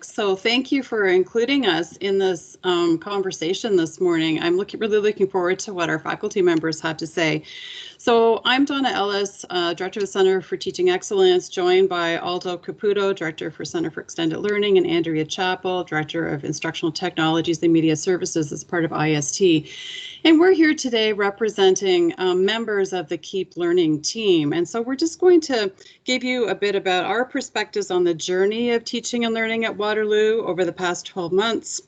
So thank you for including us in this conversation this morning. I'm really looking forward to what our faculty members have to say. So I'm Donna Ellis, Director of the Center for Teaching Excellence, joined by Aldo Caputo, Director for Center for Extended Learning, and Andrea Chappell, Director of Instructional Technologies and Media Services as part of IST. And we're here today representing members of the Keep Learning team. And so we're just going to give you a bit about our perspectives on the journey of teaching and learning at Waterloo over the past 12 months.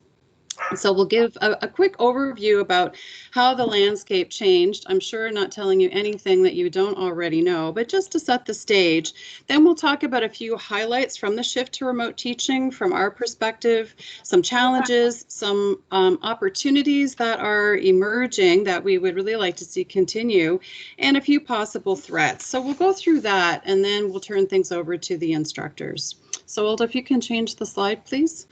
So we'll give a quick overview about how the landscape changed. I'm sure not telling you anything that you don't already know, but just to set the stage. Then we'll talk about a few highlights from the shift to remote teaching from our perspective, some challenges, some opportunities that are emerging that we would really like to see continue, and a few possible threats. So we'll go through that, and then we'll turn things over to the instructors. So Aldo, if you can change the slide, please.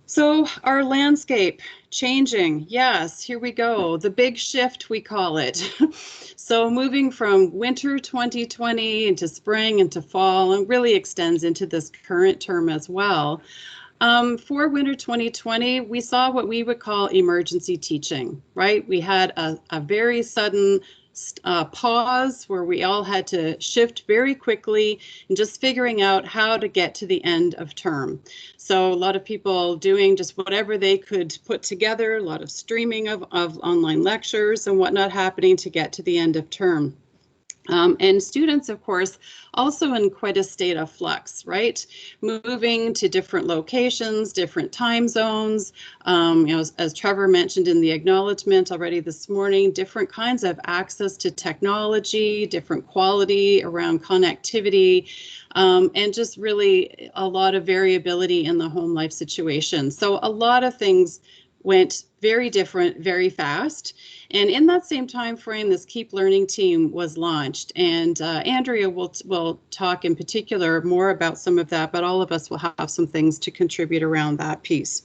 So our landscape changing, yes, here we go, the big shift we call it. So moving from winter 2020 into spring into fall, and really extends into this current term as well. For winter 2020, we saw what we would call emergency teaching, right? We had a very sudden pause where we all had to shift very quickly and just figuring out how to get to the end of term. So a lot of people doing just whatever they could put together, a lot of streaming of online lectures and whatnot happening to get to the end of term. And students, of course, also in quite a state of flux, right? Moving to different locations, different time zones, as Trevor mentioned in the acknowledgement already this morning, different kinds of access to technology, different quality around connectivity, and just really a lot of variability in the home life situation. So a lot of things went very different, very fast. And in that same time frame, this Keep Learning team was launched. And Andrea will talk in particular more about some of that, but all of us will have some things to contribute around that piece.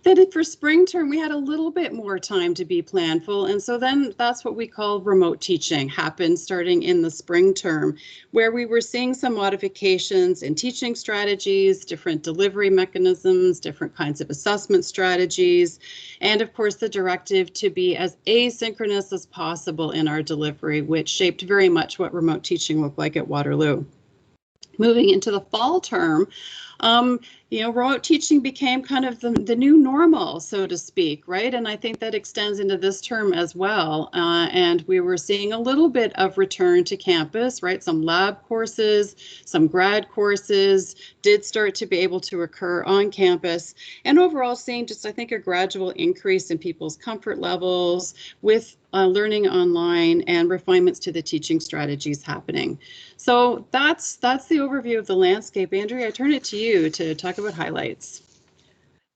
Then for spring term, we had a little bit more time to be planful. And so then that's what we call remote teaching happened starting in the spring term, where we were seeing some modifications in teaching strategies, different delivery mechanisms, different kinds of assessment strategies, and of course the directive to be as asynchronous as possible in our delivery, which shaped very much what remote teaching looked like at Waterloo. Moving into the fall term, remote teaching became kind of the new normal, so to speak, right? And I think that extends into this term as well. And we were seeing a little bit of return to campus, right? Some lab courses, some grad courses did start to be able to occur on campus. And overall seeing just, I think, a gradual increase in people's comfort levels with learning online and refinements to the teaching strategies happening. So that's the overview of the landscape. Andrea, I turn it to you to talk about highlights.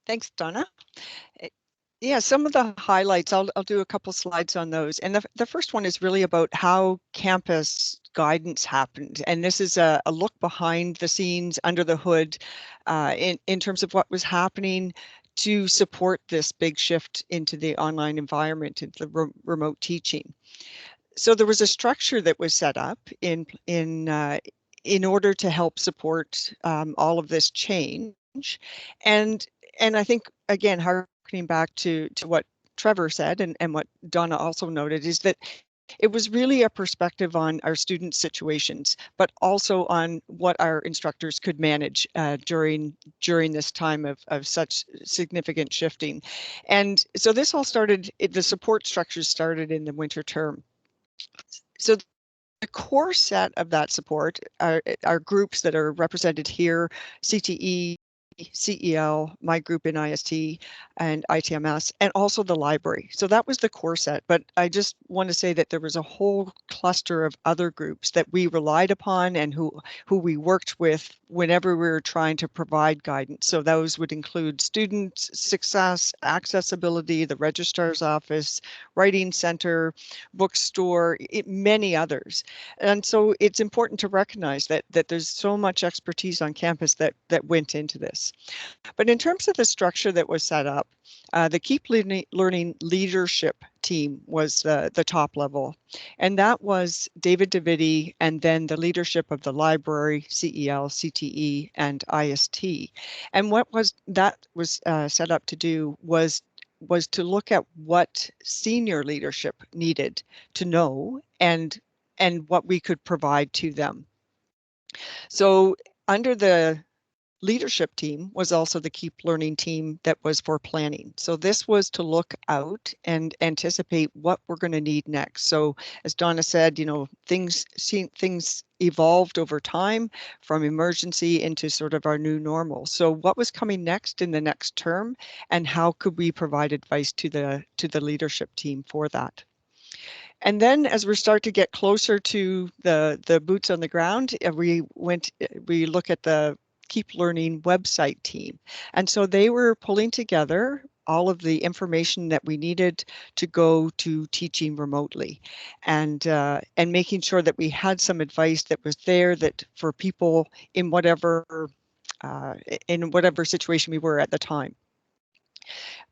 Thanks, Donna. Yeah, some of the highlights, I'll do a couple slides on those. And the first one is really about how campus guidance happened. And this is a look behind the scenes, under the hood, in terms of what was happening to support this big shift into the online environment, into the remote teaching. So there was a structure that was set up in order to help support all of this change. And I think, again, harkening back to what Trevor said and what Donna also noted, is that it was really a perspective on our student situations, but also on what our instructors could manage during this time of such significant shifting. And so this all started, the support structures started in the winter term. So the core set of that support are groups that are represented here: CTE, CEL, my group in IST, and ITMS, and also the library. So that was the core set, but I just want to say that there was a whole cluster of other groups that we relied upon and who we worked with whenever we were trying to provide guidance. So those would include student success, accessibility, the registrar's office, writing center, bookstore, many others. And so it's important to recognize that there's so much expertise on campus that went into this. But in terms of the structure that was set up, the Keep Learning Leadership team was the top level, and that was David Davidi, and then the leadership of the library, CEL, CTE, and IST. And what was set up to do was to look at what senior leadership needed to know and what we could provide to them. So under the leadership team was also the Keep Learning team that was for planning. So this was to look out and anticipate what we're going to need next. So as Donna said, you know, things evolved over time from emergency into sort of our new normal. So what was coming next in the next term, and how could we provide advice to the leadership team for that? And then as we start to get closer to the boots on the ground, we look at the Keep Learning website team. And so they were pulling together all of the information that we needed to go to teaching remotely, and making sure that we had some advice that was there that for people in whatever situation we were at the time.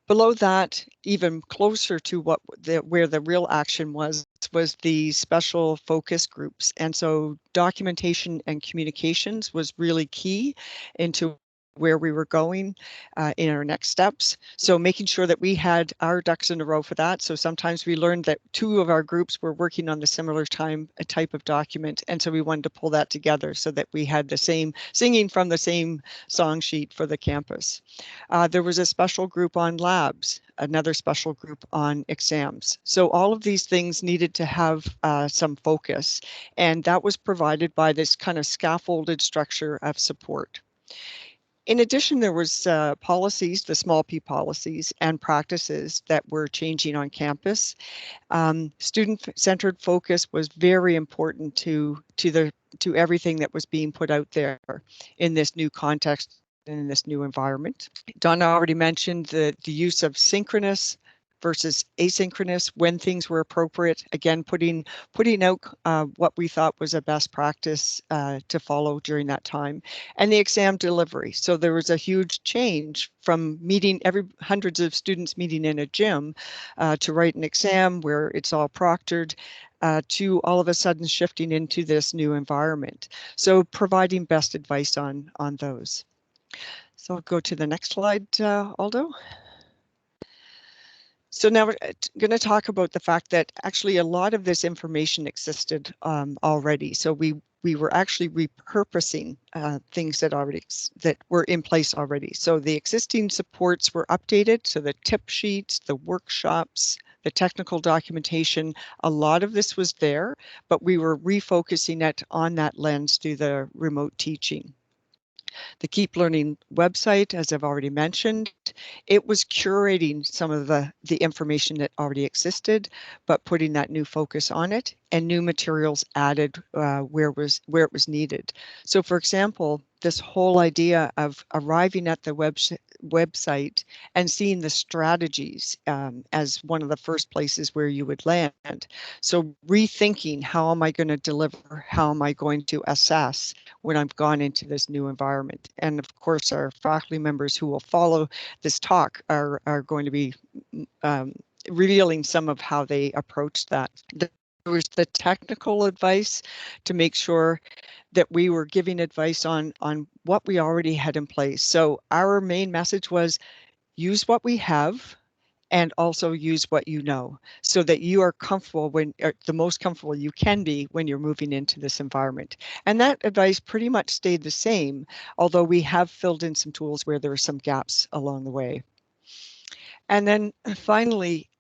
Below that, even closer to where the real action was the special focus groups. And so documentation and communications was really key into where we were going in our next steps. So making sure that we had our ducks in a row for that. So sometimes we learned that two of our groups were working on the similar type of document. And so we wanted to pull that together so that we had the same singing from the same song sheet for the campus. There was a special group on labs, another special group on exams. So all of these things needed to have some focus, and that was provided by this kind of scaffolded structure of support. In addition, there was policies, the small p policies and practices that were changing on campus. Student-centered focus was very important to everything that was being put out there in this new context and in this new environment. Donna already mentioned the use of synchronous versus asynchronous when things were appropriate. Again, putting out what we thought was a best practice to follow during that time, and the exam delivery. So there was a huge change from meeting hundreds of students meeting in a gym to write an exam where it's all proctored, to all of a sudden shifting into this new environment. So providing best advice on those. So I'll go to the next slide, Aldo. So now we're going to talk about the fact that actually a lot of this information existed already. So we were actually repurposing things that were in place already. So the existing supports were updated. So the tip sheets, the workshops, the technical documentation, a lot of this was there, but we were refocusing it on that lens through the remote teaching. The Keep Learning website, as I've already mentioned, it was curating some of the information that already existed, but putting that new focus on it and new materials added where it was needed. So for example, this whole idea of arriving at the website and seeing the strategies as one of the first places where you would land. So rethinking, how am I going to deliver? How am I going to assess when I've gone into this new environment? And of course, our faculty members who will follow this talk are going to be revealing some of how they approached that. There was the technical advice to make sure that we were giving advice on what we already had in place. So our main message was use what we have and also use what you know, so that you are comfortable the most comfortable you can be when you're moving into this environment. And that advice pretty much stayed the same, although we have filled in some tools where there are some gaps along the way. And then finally,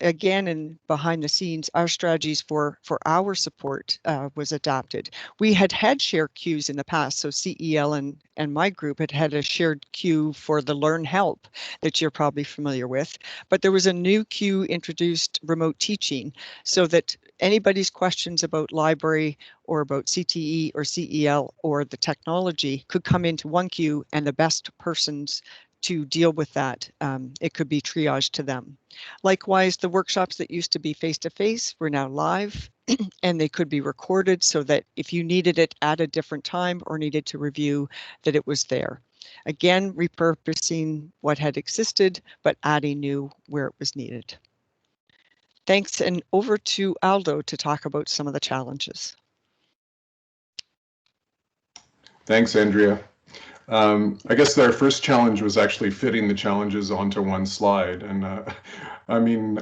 again and behind the scenes, our strategies for our support was adapted. We had shared queues in the past, so CEL and my group had a shared queue for the Learn Help that you're probably familiar with, but there was a new queue introduced, remote teaching, so that anybody's questions about library or about CTE or CEL or the technology could come into one queue, and the best persons to deal with that, it could be triaged to them. Likewise, the workshops that used to be face-to-face were now live, and they could be recorded so that if you needed it at a different time or needed to review, that it was there. Again, repurposing what had existed, but adding new where it was needed. Thanks, and over to Aldo to talk about some of the challenges. Thanks, Andrea. I guess our first challenge was actually fitting the challenges onto one slide. And I mean,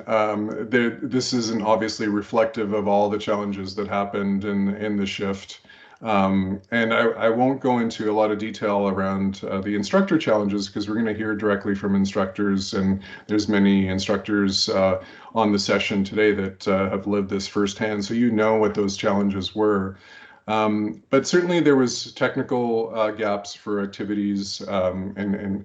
this isn't obviously reflective of all the challenges that happened in the shift. And I won't go into a lot of detail around the instructor challenges, because we're going to hear directly from instructors, and there's many instructors on the session today that have lived this firsthand, so you know what those challenges were. But certainly there was technical gaps for activities, and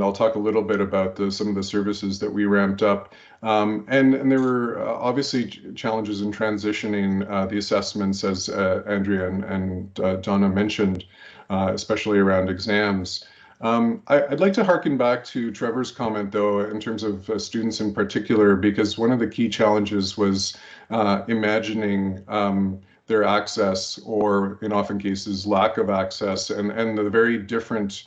I'll talk a little bit about some of the services that we ramped up. And there were obviously challenges in transitioning the assessments, as Andrea and Donna mentioned, especially around exams. I'd like to harken back to Trevor's comment, though, in terms of students in particular, because one of the key challenges was imagining their access, or in often cases lack of access, and the very different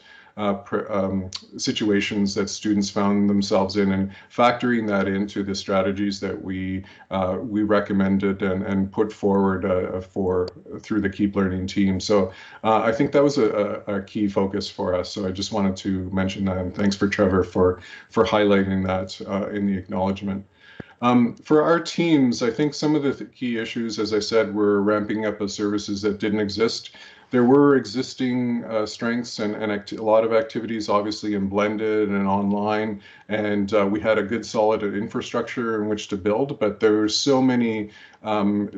situations that students found themselves in, and factoring that into the strategies that we recommended and put forward through the Keep Learning team. So I think that was a key focus for us. So I just wanted to mention that, and thanks for Trevor for highlighting that in the acknowledgement. For our teams, I think some of the key issues, as I said, were ramping up of services that didn't exist. There were existing strengths and a lot of activities, obviously, in blended and online, and we had a good solid infrastructure in which to build, but there were so many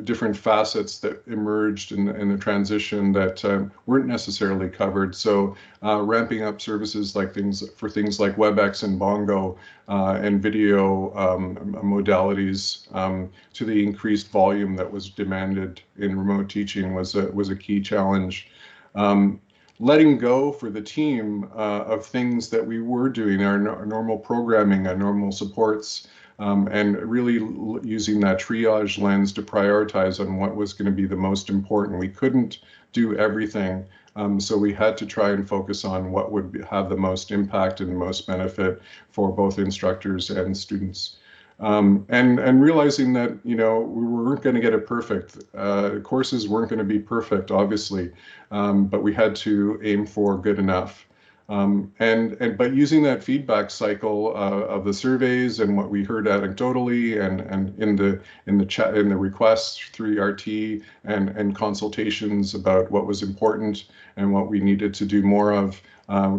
different facets that emerged in the transition that weren't necessarily covered. So ramping up services like things like WebEx and Bongo and video modalities to the increased volume that was demanded in remote teaching was a key challenge. Letting go for the team of things that we were doing, our normal programming, our normal supports, and really using that triage lens to prioritize on what was going to be the most important. We couldn't do everything, so we had to try and focus on what would have the most impact and the most benefit for both instructors and students. And realizing that, you know, we weren't going to get it perfect. Courses weren't going to be perfect, obviously, but we had to aim for good enough. But using that feedback cycle of the surveys and what we heard anecdotally and in the chat, in the requests through RT and consultations about what was important and what we needed to do more of,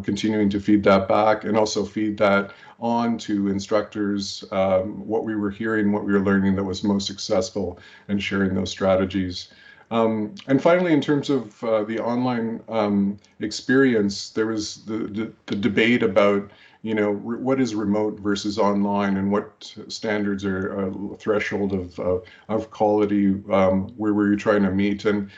continuing to feed that back and also feed that on to instructors, what we were hearing, what we were learning that was most successful, and sharing those strategies. And finally, in terms of the online experience, there was the debate about, you know, what is remote versus online, and what standards are a threshold of quality where we're trying to meet. And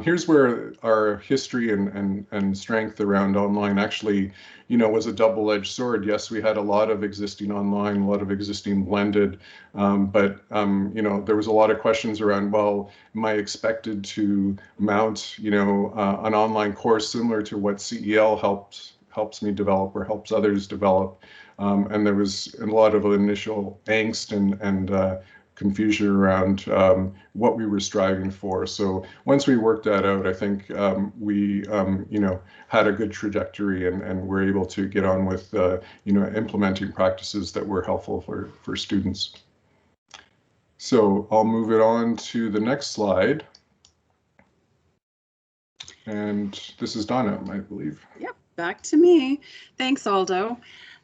here's where our history and strength around online actually, you know, was a double-edged sword. Yes, we had a lot of existing online, a lot of existing blended, but you know, there was a lot of questions around, well, am I expected to mount, you know, an online course similar to what CEL helps me develop or helps others develop? And there was a lot of initial angst and confusion around what we were striving for. So once we worked that out, I think we, you know, had a good trajectory and were able to get on with, you know, implementing practices that were helpful for students. So I'll move it on to the next slide. And this is Donna, I believe. Yep, back to me. Thanks, Aldo.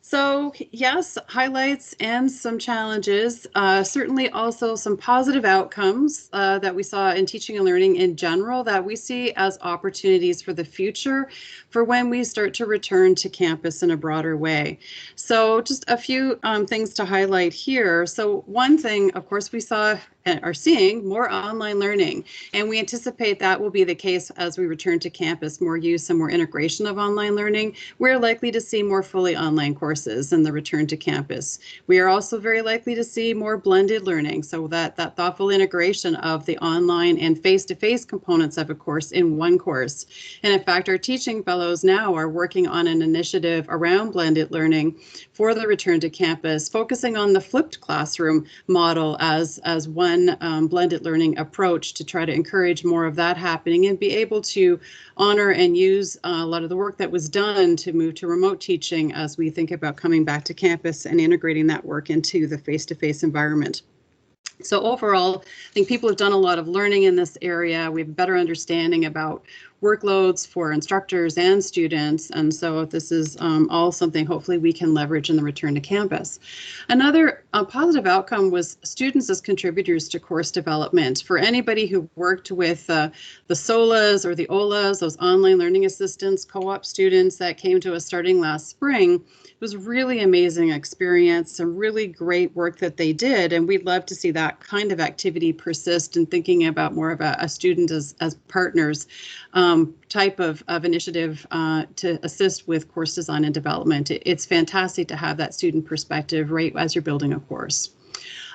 So yes, highlights and some challenges, certainly also some positive outcomes that we saw in teaching and learning in general that we see as opportunities for the future for when we start to return to campus in a broader way. So just a few things to highlight here. So one thing, of course, we saw are seeing more online learning, and we anticipate that will be the case as we return to campus, more use and more integration of online learning. We're likely to see more fully online courses in the return to campus. We are also very likely to see more blended learning, so that thoughtful integration of the online and face-to-face components of a course in one course. And in fact, our teaching fellows now are working on an initiative around blended learning for the return to campus, focusing on the flipped classroom model as one blended learning approach to try to encourage more of that happening and be able to honor and use a lot of the work that was done to move to remote teaching as we think about coming back to campus and integrating that work into the face-to-face environment. So overall, I think people have done a lot of learning in this area. We have a better understanding about workloads for instructors and students. And so this is all something hopefully we can leverage in the return to campus. Another positive outcome was students as contributors to course development. For anybody who worked with the SOLAs or the OLAs, those online learning assistants, co-op students that came to us starting last spring, it was really amazing experience, some really great work that they did, and we'd love to see that kind of activity persist and thinking about more of a student as partners type of initiative to assist with course design and development. It's fantastic to have that student perspective right as you're building a course.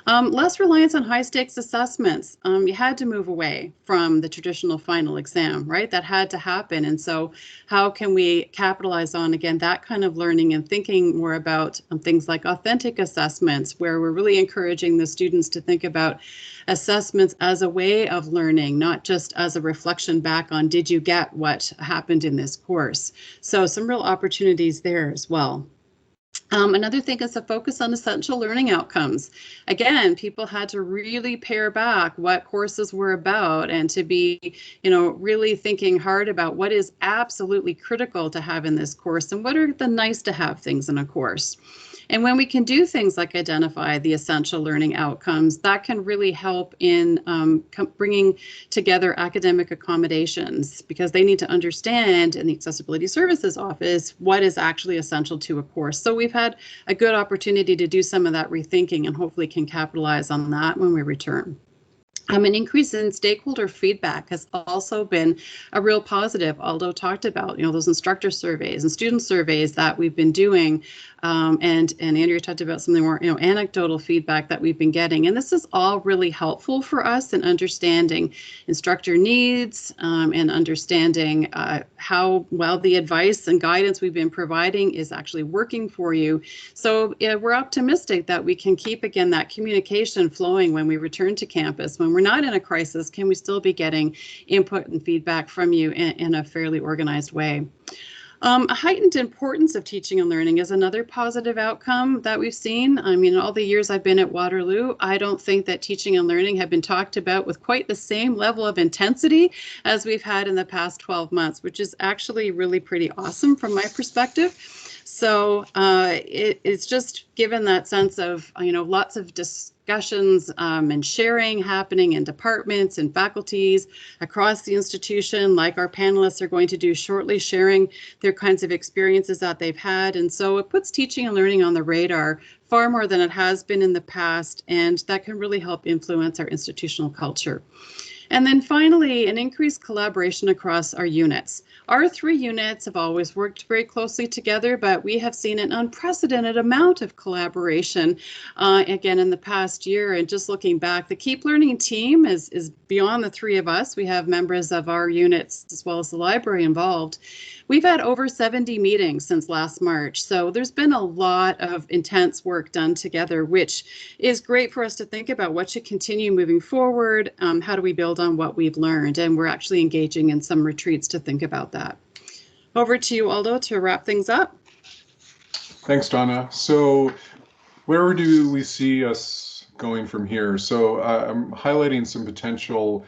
Less reliance on high stakes assessments. You had to move away from the traditional final exam, right? That had to happen. And so how can we capitalize on, again, that kind of learning and thinking more about things like authentic assessments, where we're really encouraging the students to think about assessments as a way of learning, not just as a reflection back on, did you get what happened in this course? So some real opportunities there as well. Another thing is a focus on essential learning outcomes. Again, people had to really pare back what courses were about and to be, really thinking hard about what is absolutely critical to have in this course and what are the nice to have things in a course. And when we can do things like identify the essential learning outcomes, that can really help in bringing together academic accommodations, because they need to understand in the Accessibility Services Office what is actually essential to a course. So we've had a good opportunity to do some of that rethinking and hopefully can capitalize on that when we return. An increase in stakeholder feedback has also been a real positive. Aldo talked about, those instructor surveys and student surveys that we've been doing, and Andrea talked about some of the more, anecdotal feedback that we've been getting. And this is all really helpful for us in understanding instructor needs and understanding how well the advice and guidance we've been providing is actually working for you. So we're optimistic that we can keep, again, that communication flowing when we return to campus. When we're not in a crisis, can we still be getting input and feedback from you in a fairly organized way? A heightened importance of teaching and learning is another positive outcome that we've seen. All the years I've been at Waterloo, I don't think that teaching and learning have been talked about with quite the same level of intensity as we've had in the past 12 months, which is actually really pretty awesome from my perspective. So it's just given that sense of, lots of discussions and sharing happening in departments and faculties across the institution, like our panelists are going to do shortly, sharing their kinds of experiences that they've had. And so it puts teaching and learning on the radar far more than it has been in the past, and that can really help influence our institutional culture. And then finally, an increased collaboration across our units. Our 3 units have always worked very closely together, but we have seen an unprecedented amount of collaboration again in the past year. And just looking back, the Keep Learning team is beyond the 3 of us. We have members of our units as well as the library involved. We've had over 70 meetings since last March, so there's been a lot of intense work done together, which is great for us to think about what should continue moving forward, how do we build on what we've learned, and we're actually engaging in some retreats to think about that. Over to you, Aldo, to wrap things up. Thanks, Donna. So where do we see us going from here? So I'm highlighting some potential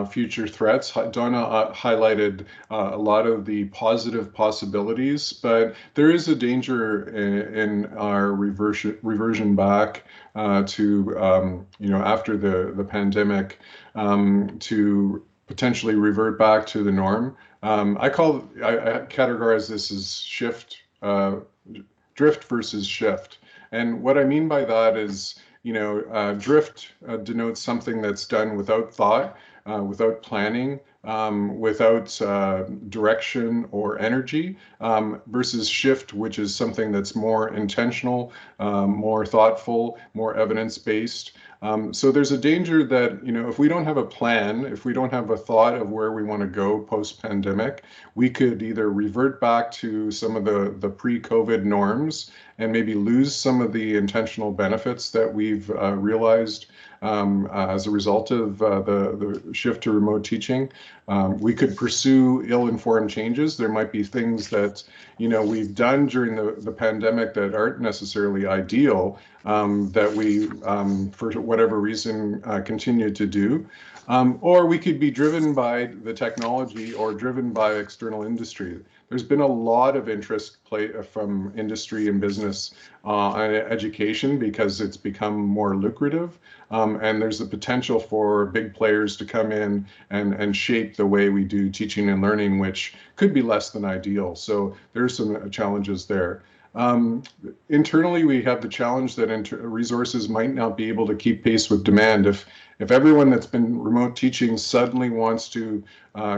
future threats. Donna highlighted a lot of the positive possibilities, but there is a danger in our reversion back to, after the pandemic, to potentially revert back to the norm. I categorize this as drift versus shift. And what I mean by that is drift denotes something that's done without thought, without planning, without direction or energy, versus shift, which is something that's more intentional, more thoughtful, more evidence-based. So there's a danger that, if we don't have a plan, if we don't have a thought of where we want to go post-pandemic, we could either revert back to some of the pre-COVID norms and maybe lose some of the intentional benefits that we've realized as a result of the shift to remote teaching. We could pursue ill-informed changes. There might be things that we've done during the pandemic that aren't necessarily ideal, that we, for whatever reason, continue to do. Or we could be driven by the technology or driven by external industry. There's been a lot of interest from industry and business on education because it's become more lucrative. And there's the potential for big players to come in and shape the way we do teaching and learning, which could be less than ideal. So there's some challenges there. Internally, we have the challenge that resources might not be able to keep pace with demand. If everyone that's been remote teaching suddenly wants to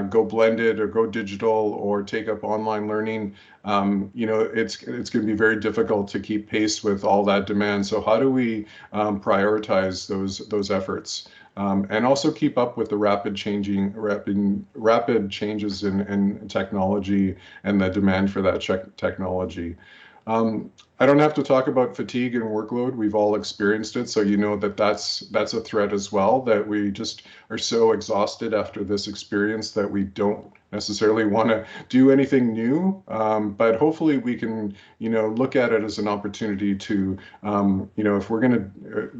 go blended or go digital or take up online learning, it's going to be very difficult to keep pace with all that demand. So how do we prioritize those efforts? And also keep up with the rapid changes in technology and the demand for that technology. I don't have to talk about fatigue and workload. We've all experienced it, so that's a threat as well, that we just are so exhausted after this experience that we don't necessarily want to do anything new. But hopefully we can, look at it as an opportunity to, if we're going to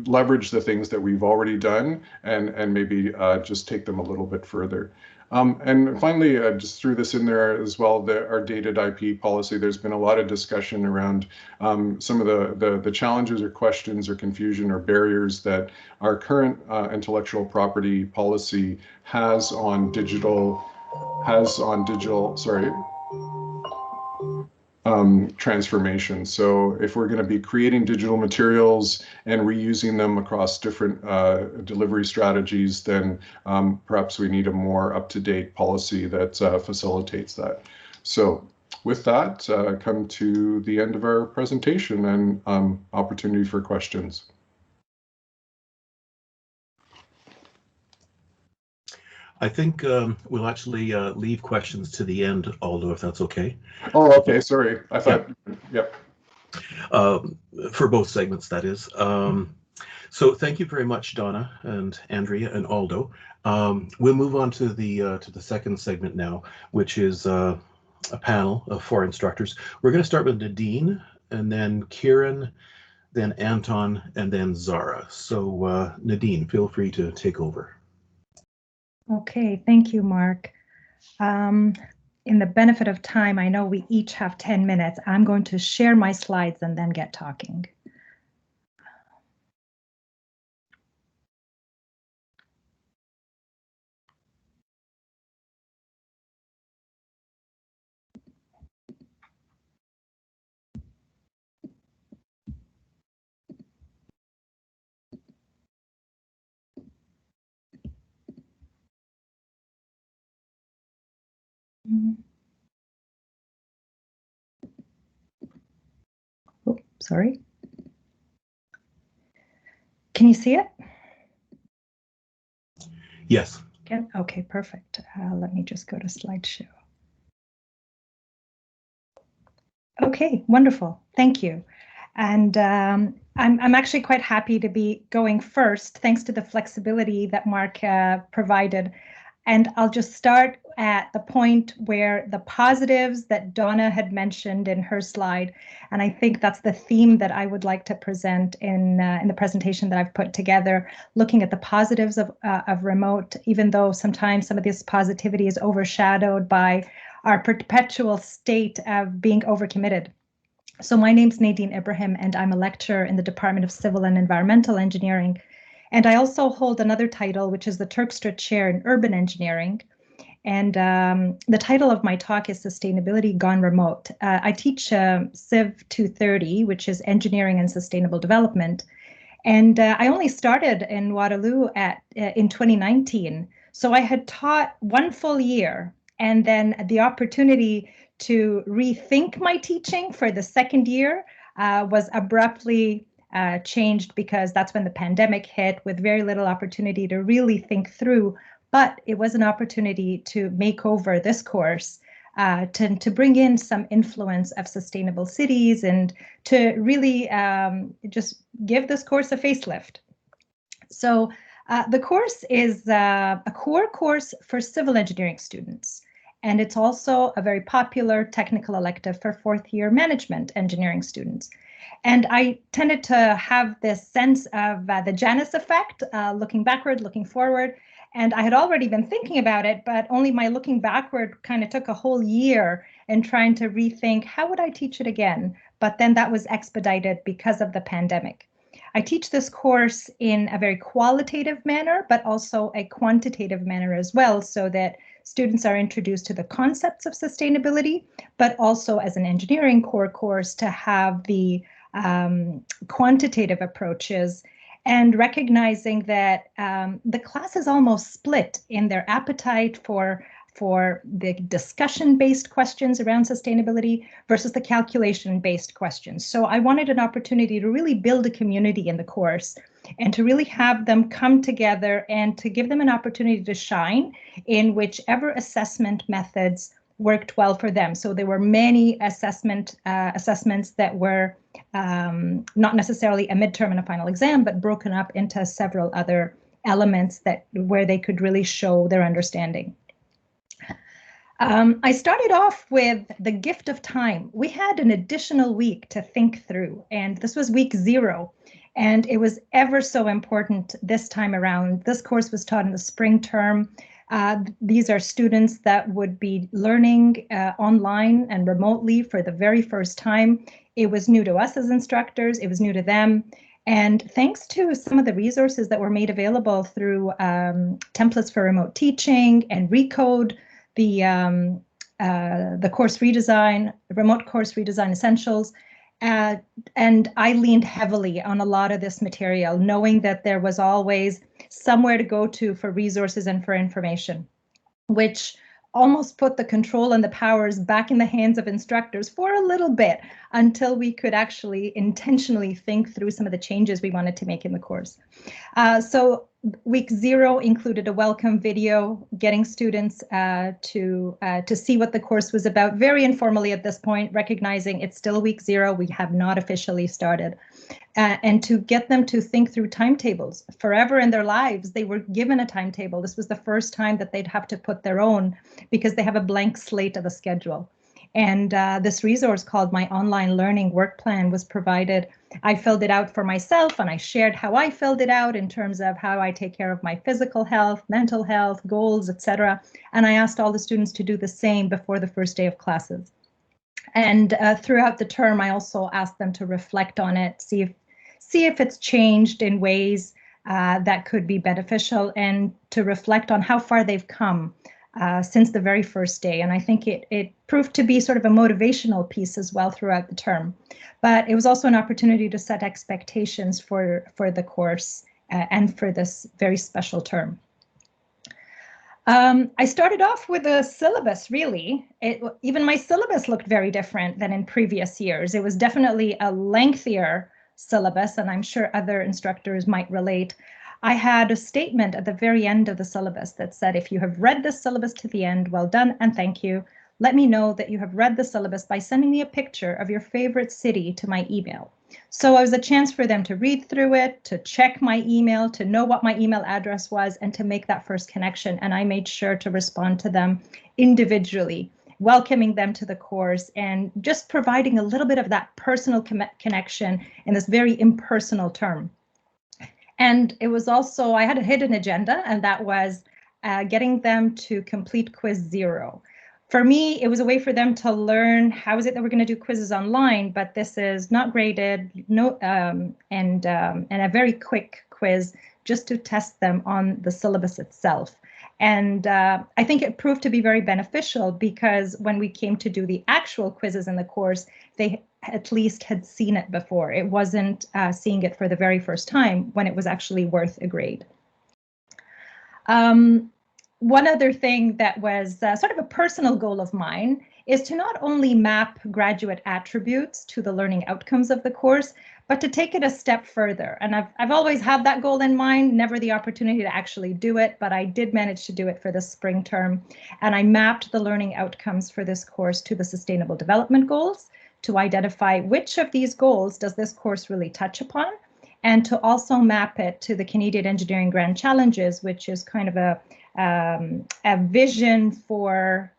leverage the things that we've already done and maybe just take them a little bit further. And finally, just threw this in there as well, our dated IP policy. There's been a lot of discussion around some of the challenges or questions or confusion or barriers that our current intellectual property policy has on digital transformation. So if we're going to be creating digital materials and reusing them across different delivery strategies, then perhaps we need a more up-to-date policy that facilitates that. So with that, come to the end of our presentation and opportunity for questions. I think we'll actually leave questions to the end, Aldo, if that's okay. Oh, okay. Sorry. I thought, yep. For both segments, that is. So thank you very much, Donna and Andrea and Aldo. We'll move on to the second segment now, which is a panel of 4 instructors. We're going to start with Nadine, and then Kieran, then Anton, and then Zara. So Nadine, feel free to take over. Okay, thank you, Mark. In the benefit of time, I know we each have 10 minutes. I'm going to share my slides and then get talking. Oh, sorry. Can you see it? Yes. Okay, perfect. Let me just go to slideshow. Okay, wonderful. Thank you. And I'm actually quite happy to be going first, thanks to the flexibility that Mark provided. And I'll just start at the point where the positives that Donna had mentioned in her slide, and I think that's the theme that I would like to present in the presentation that I've put together, looking at the positives of remote, even though sometimes some of this positivity is overshadowed by our perpetual state of being overcommitted. So my name's Nadine Ibrahim, and I'm a lecturer in the Department of Civil and Environmental Engineering. And I also hold another title, which is the Terpstra Chair in Urban Engineering. And the title of my talk is Sustainability Gone Remote. I teach Civ 230, which is Engineering and Sustainable Development. And I only started in Waterloo in 2019. So I had taught one full year, and then the opportunity to rethink my teaching for the second year was abruptly changed, because that's when the pandemic hit, with very little opportunity to really think through. But it was an opportunity to make over this course, to bring in some influence of sustainable cities, and to really just give this course a facelift. So the course is a core course for civil engineering students, and it's also a very popular technical elective for fourth-year management engineering students. And I tended to have this sense of the Janus effect, looking backward, looking forward. And I had already been thinking about it, but only my looking backward kind of took a whole year in trying to rethink, how would I teach it again? But then that was expedited because of the pandemic. I teach this course in a very qualitative manner, but also a quantitative manner as well, so that students are introduced to the concepts of sustainability, but also as an engineering core course to have the quantitative approaches, and recognizing that the class is almost split in their appetite for the discussion-based questions around sustainability versus the calculation-based questions. So I wanted an opportunity to really build a community in the course, and to really have them come together, and to give them an opportunity to shine in whichever assessment methods worked well for them. So there were many assessments that were not necessarily a midterm and a final exam, but broken up into several other elements where they could really show their understanding. I started off with the gift of time. We had an additional week to think through, and this was week 0. And it was ever so important this time around. This course was taught in the spring term. These are students that would be learning online and remotely for the very first time. It was new to us as instructors, it was new to them. And thanks to some of the resources that were made available through templates for remote teaching and Recode, the course redesign, remote course redesign essentials, and I leaned heavily on a lot of this material, knowing that there was always somewhere to go to for resources and for information, which almost put the control and the powers back in the hands of instructors for a little bit, until we could actually intentionally think through some of the changes we wanted to make in the course. So week 0 included a welcome video, getting students to see what the course was about, very informally at this point, recognizing it's still week 0, we have not officially started. And to get them to think through timetables. Forever in their lives, they were given a timetable. This was the first time that they'd have to put their own, because they have a blank slate of a schedule. And this resource called My Online Learning Work Plan was provided. I filled it out for myself, and I shared how I filled it out in terms of how I take care of my physical health, mental health, goals, etc. And I asked all the students to do the same before the first day of classes. And throughout the term, I also asked them to reflect on it, see if it's changed in ways that could be beneficial, and to reflect on how far they've come since the very first day. And I think it proved to be sort of a motivational piece as well throughout the term. But it was also an opportunity to set expectations for the course and for this very special term. I started off with a syllabus, really. Even my syllabus looked very different than in previous years. It was definitely a lengthier syllabus, and I'm sure other instructors might relate. I had a statement at the very end of the syllabus that said, if you have read this syllabus to the end, well done and thank you. Let me know that you have read the syllabus by sending me a picture of your favorite city to my email. So it was a chance for them to read through it, to check my email, to know what my email address was, and to make that first connection. And I made sure to respond to them individually, welcoming them to the course, and just providing a little bit of that personal connection in this very impersonal term. And it was also, I had a hidden agenda, and that was getting them to complete quiz 0. For me, it was a way for them to learn how is it that we're going to do quizzes online, but this is not graded, and a very quick quiz just to test them on the syllabus itself. And I think it proved to be very beneficial, because when we came to do the actual quizzes in the course, they at least had seen it before. It wasn't seeing it for the very first time when it was actually worth a grade. One other thing that was sort of a personal goal of mine is to not only map graduate attributes to the learning outcomes of the course, but to take it a step further. And I've always had that goal in mind, never the opportunity to actually do it, but I did manage to do it for the spring term. And I mapped the learning outcomes for this course to the Sustainable Development Goals to identify which of these goals does this course really touch upon, and to also map it to the Canadian Engineering Grand Challenges, which is kind of a vision for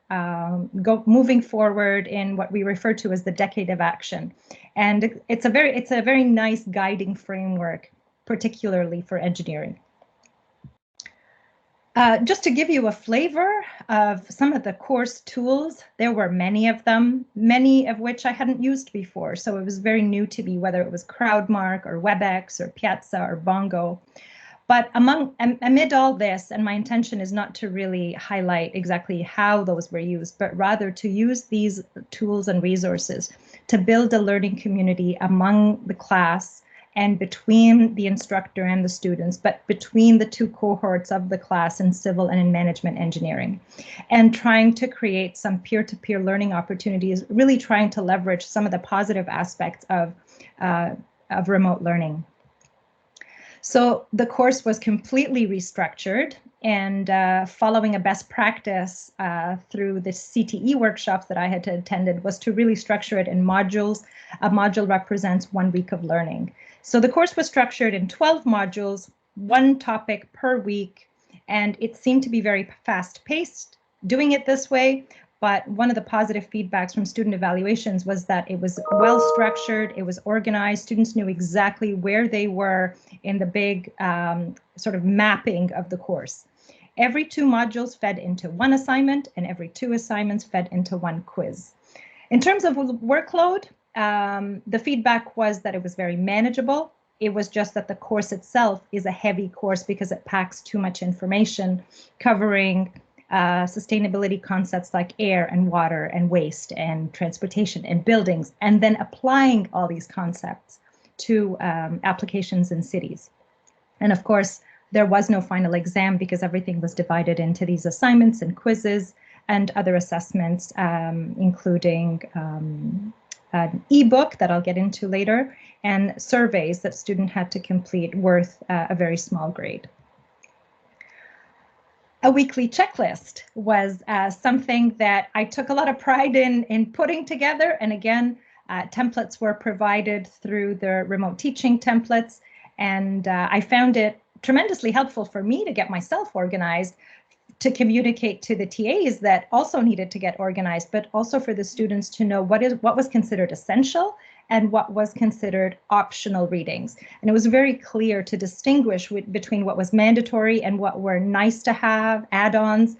moving forward in what we refer to as the decade of action. And it's a very nice guiding framework, particularly for engineering. Just to give you a flavor of some of the course tools, there were many of them, many of which I hadn't used before. So it was very new to me, whether it was Crowdmark or WebEx or Piazza or Bongo. But amid all this, and my intention is not to really highlight exactly how those were used, but rather to use these tools and resources to build a learning community among the class and between the instructor and the students, but between the two cohorts of the class in civil and in management engineering, and trying to create some peer-to-peer learning opportunities, really trying to leverage some of the positive aspects of remote learning. So the course was completely restructured, and following a best practice through the CTE workshops that I had attended was to really structure it in modules. A module represents 1 week of learning. So the course was structured in 12 modules, 1 topic per week, and it seemed to be very fast-paced doing it this way. But one of the positive feedbacks from student evaluations was that it was well structured, it was organized, students knew exactly where they were in the big sort of mapping of the course. Every 2 modules fed into 1 assignment, and every 2 assignments fed into 1 quiz. In terms of workload, the feedback was that it was very manageable. It was just that the course itself is a heavy course because it packs too much information, covering sustainability concepts like air and water and waste and transportation and buildings, and then applying all these concepts to applications in cities. And of course, there was no final exam because everything was divided into these assignments and quizzes and other assessments, including an ebook that I'll get into later, and surveys that students had to complete worth a very small grade. A weekly checklist was something that I took a lot of pride in putting together. And again, templates were provided through the remote teaching templates. And I found it tremendously helpful for me to get myself organized, to communicate to the TAs that also needed to get organized, but also for the students to know what was considered essential and what was considered optional readings. And it was very clear to distinguish between what was mandatory and what were nice to have add-ons,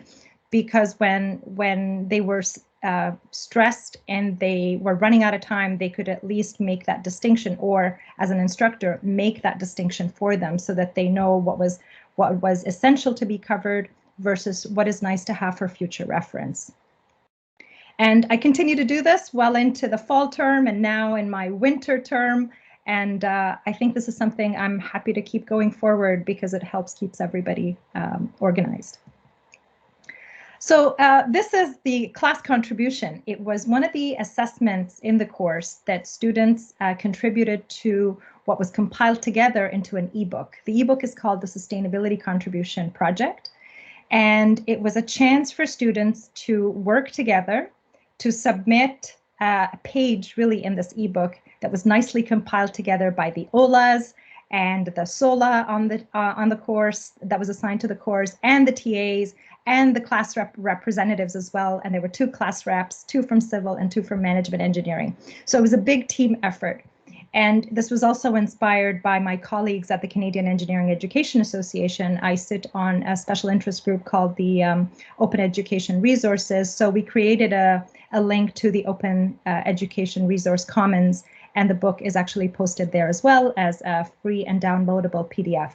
because when they were stressed and they were running out of time, they could at least make that distinction, or as an instructor, make that distinction for them so that they know what was essential to be covered versus what is nice to have for future reference. And I continue to do this well into the fall term and now in my winter term. And I think this is something I'm happy to keep going forward because it keeps everybody organized. So this is the class contribution. It was one of the assessments in the course that students contributed to what was compiled together into an ebook. The ebook is called the Sustainability Contribution Project. And it was a chance for students to work together to submit a page really in this ebook that was nicely compiled together by the OLAs and the SOLA on the course that was assigned to the course, and the TAs and the class representatives as well. And there were 2 class reps, 2 from civil and 2 from management engineering. So it was a big team effort. And this was also inspired by my colleagues at the Canadian Engineering Education Association. I sit on a special interest group called the Open Education Resources. So we created a link to the Open Education Resource Commons, and the book is actually posted there as well as a free and downloadable PDF.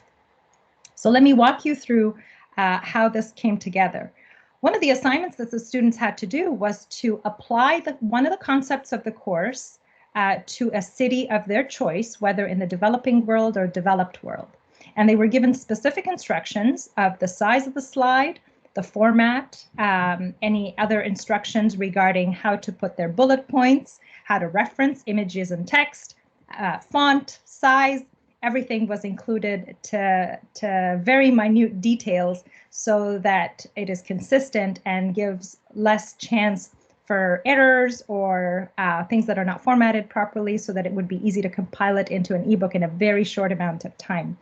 So let me walk you through how this came together. One of the assignments that the students had to do was to apply one of the concepts of the course to a city of their choice, whether in the developing world or developed world. And they were given specific instructions of the size of the slide, the format, any other instructions regarding how to put their bullet points, how to reference images and text, font, size. Everything was included to very minute details so that it is consistent and gives less chance for errors or things that are not formatted properly, so that it would be easy to compile it into an ebook in a very short amount of time.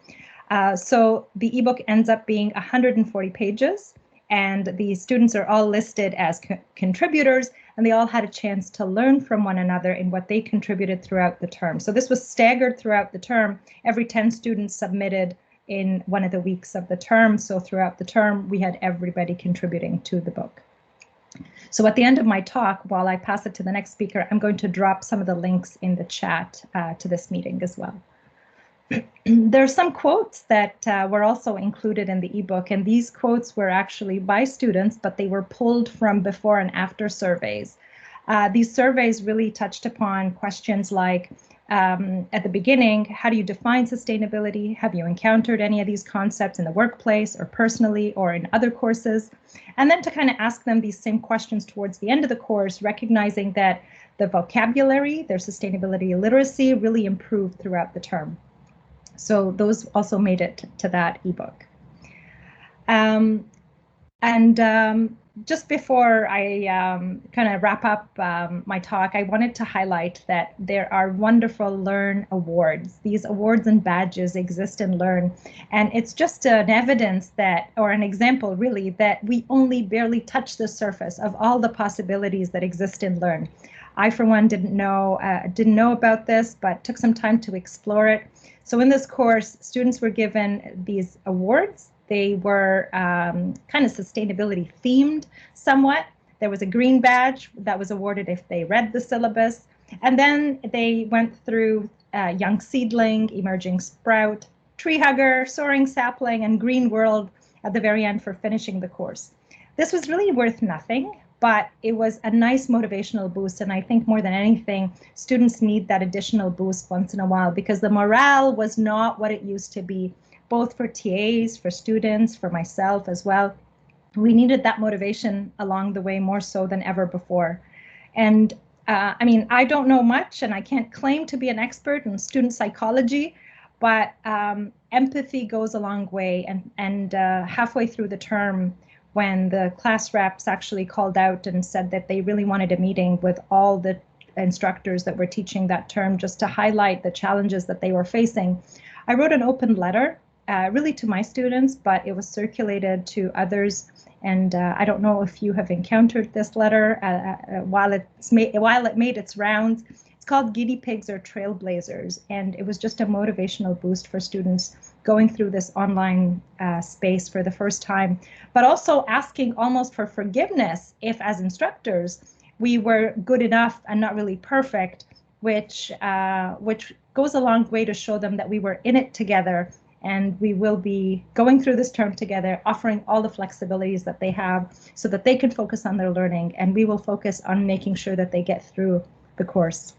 So the ebook ends up being 140 pages, and the students are all listed as contributors, and they all had a chance to learn from one another in what they contributed throughout the term. So this was staggered throughout the term. Every 10 students submitted in one of the weeks of the term. So throughout the term, we had everybody contributing to the book. So at the end of my talk, while I pass it to the next speaker, I'm going to drop some of the links in the chat to this meeting as well. There are some quotes that were also included in the ebook, and these quotes were actually by students, but they were pulled from before and after surveys. These surveys really touched upon questions like, at the beginning, how do you define sustainability? Have you encountered any of these concepts in the workplace or personally or in other courses? And then to kind of ask them these same questions towards the end of the course, recognizing that the vocabulary, their sustainability literacy really improved throughout the term. So those also made it to that ebook. Just before I kind of wrap up my talk, I wanted to highlight that there are wonderful Learn awards. These awards and badges exist in Learn, and it's just an evidence that, or an example really, that we only barely touch the surface of all the possibilities that exist in Learn. I, for one, didn't know about this, but took some time to explore it. So in this course, students were given these awards. They were kind of sustainability themed somewhat. There was a green badge that was awarded if they read the syllabus. And then they went through Young Seedling, Emerging Sprout, Tree Hugger, Soaring Sapling, and Green World at the very end for finishing the course. This was really worth nothing, but it was a nice motivational boost. And I think more than anything, students need that additional boost once in a while, because the morale was not what it used to be, both for TAs, for students, for myself as well. We needed that motivation along the way more so than ever before. And I mean, I don't know much and I can't claim to be an expert in student psychology, but empathy goes a long way. And halfway through the term, when the class reps actually called out and said that they really wanted a meeting with all the instructors that were teaching that term just to highlight the challenges that they were facing, I wrote an open letter really to my students, but it was circulated to others. And I don't know if you have encountered this letter while it made its rounds. It's called Guinea Pigs or Trailblazers, and it was just a motivational boost for students going through this online space for the first time, but also asking almost for forgiveness if, as instructors, we were good enough and not really perfect, which goes a long way to show them that we were in it together, and we will be going through this term together, offering all the flexibilities that they have so that they can focus on their learning, and we will focus on making sure that they get through the course.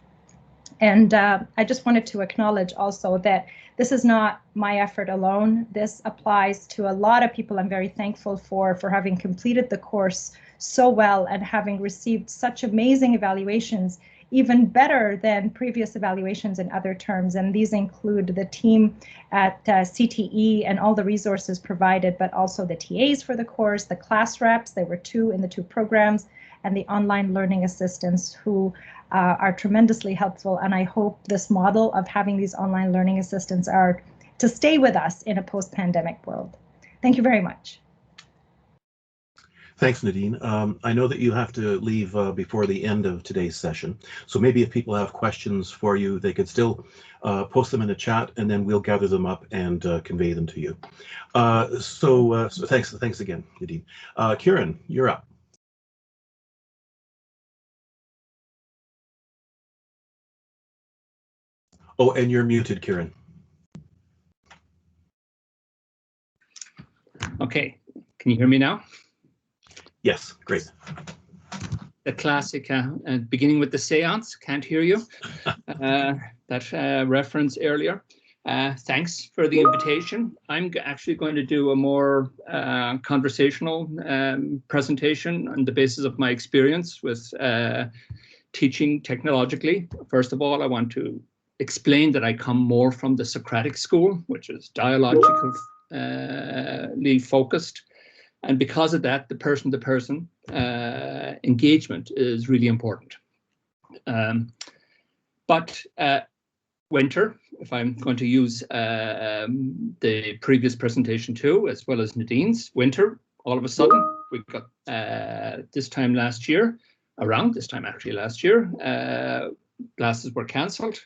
And I just wanted to acknowledge also that this is not my effort alone. This applies to a lot of people. I'm very thankful for having completed the course so well and having received such amazing evaluations, even better than previous evaluations in other terms. And these include the team at CTE and all the resources provided, but also the TAs for the course, the class reps, there were 2 in the 2 programs, and the online learning assistants who are tremendously helpful. And I hope this model of having these online learning assistants are to stay with us in a post-pandemic world. Thank you very much. Thanks, Nadine. I know that you have to leave before the end of today's session. So maybe if people have questions for you, they could still post them in the chat, and then we'll gather them up and convey them to you. So thanks again, Nadine. Kieran, you're up. Oh, and you're muted, Kieran. Okay, can you hear me now? Yes, great. the classic, beginning with the seance, can't hear you, that reference earlier. Thanks for the invitation. I'm actually going to do a more conversational presentation on the basis of my experience with teaching technologically. First of all, I want to explain that I come more from the Socratic school, which is dialogically focused. And because of that, the person-to-person engagement is really important. But Winter, if I'm going to use the previous presentation too, as well as Nadine's, Winter, all of a sudden, we got this time last year, around this time actually last year, classes were cancelled.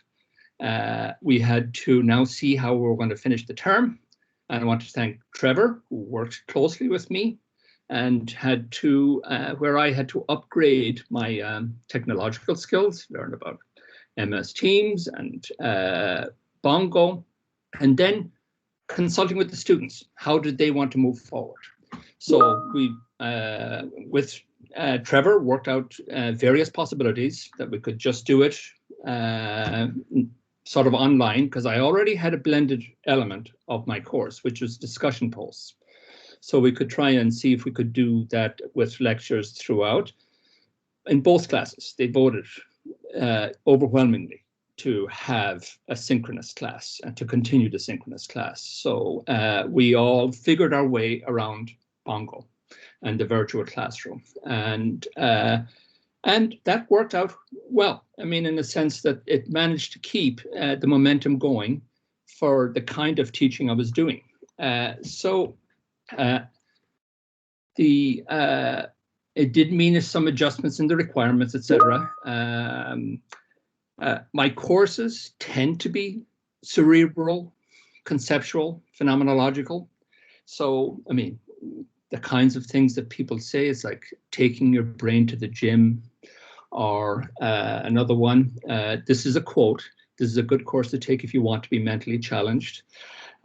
We had to now see how we're going to finish the term. And I want to thank Trevor, who worked closely with me and had to, where I had to upgrade my technological skills, learn about MS Teams and Bongo, and then consulting with the students. How did they want to move forward? So we, with Trevor, worked out various possibilities that we could just do it sort of online, because I already had a blended element of my course, which was discussion posts. So we could try and see if we could do that with lectures throughout. In both classes, they voted overwhelmingly to have a synchronous class and to continue the synchronous class. So we all figured our way around Bongo and the virtual classroom. And that worked out well. I mean, in the sense that it managed to keep the momentum going for the kind of teaching I was doing. It did mean some adjustments in the requirements, etc. My courses tend to be cerebral, conceptual, phenomenological. So, I mean, the kinds of things that people say is like taking your brain to the gym, or another one, this is a quote, this is a good course to take if you want to be mentally challenged.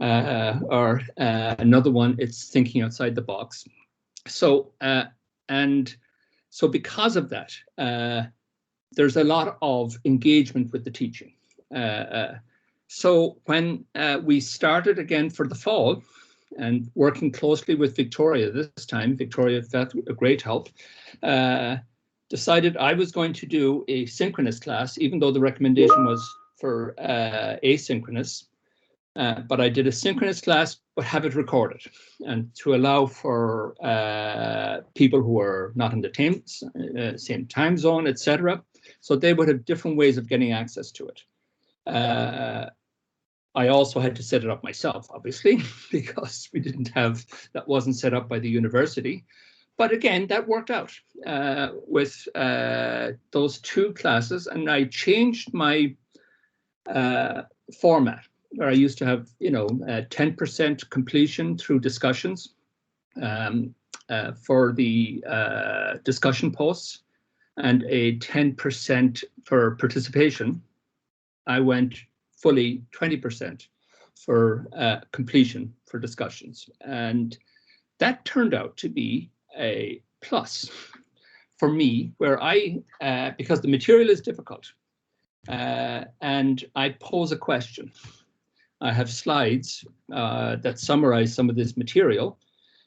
Or another one, it's thinking outside the box. So, and so because of that, there's a lot of engagement with the teaching. So when we started again for the fall, and working closely with Victoria this time, Victoria, that's a great help, decided I was going to do a synchronous class, even though the recommendation was for asynchronous. But I did a synchronous class, but have it recorded, and to allow for people who are not in the same time zone, etc. So they would have different ways of getting access to it. I also had to set it up myself, obviously, because we didn't have, that wasn't set up by the university. But again, that worked out with those two classes, and I changed my format, where I used to have, 10% completion through discussions for the discussion posts, and a 10% for participation. I went fully 20% for completion for discussions. And that turned out to be a plus for me, where because the material is difficult, and I pose a question. I have slides that summarize some of this material,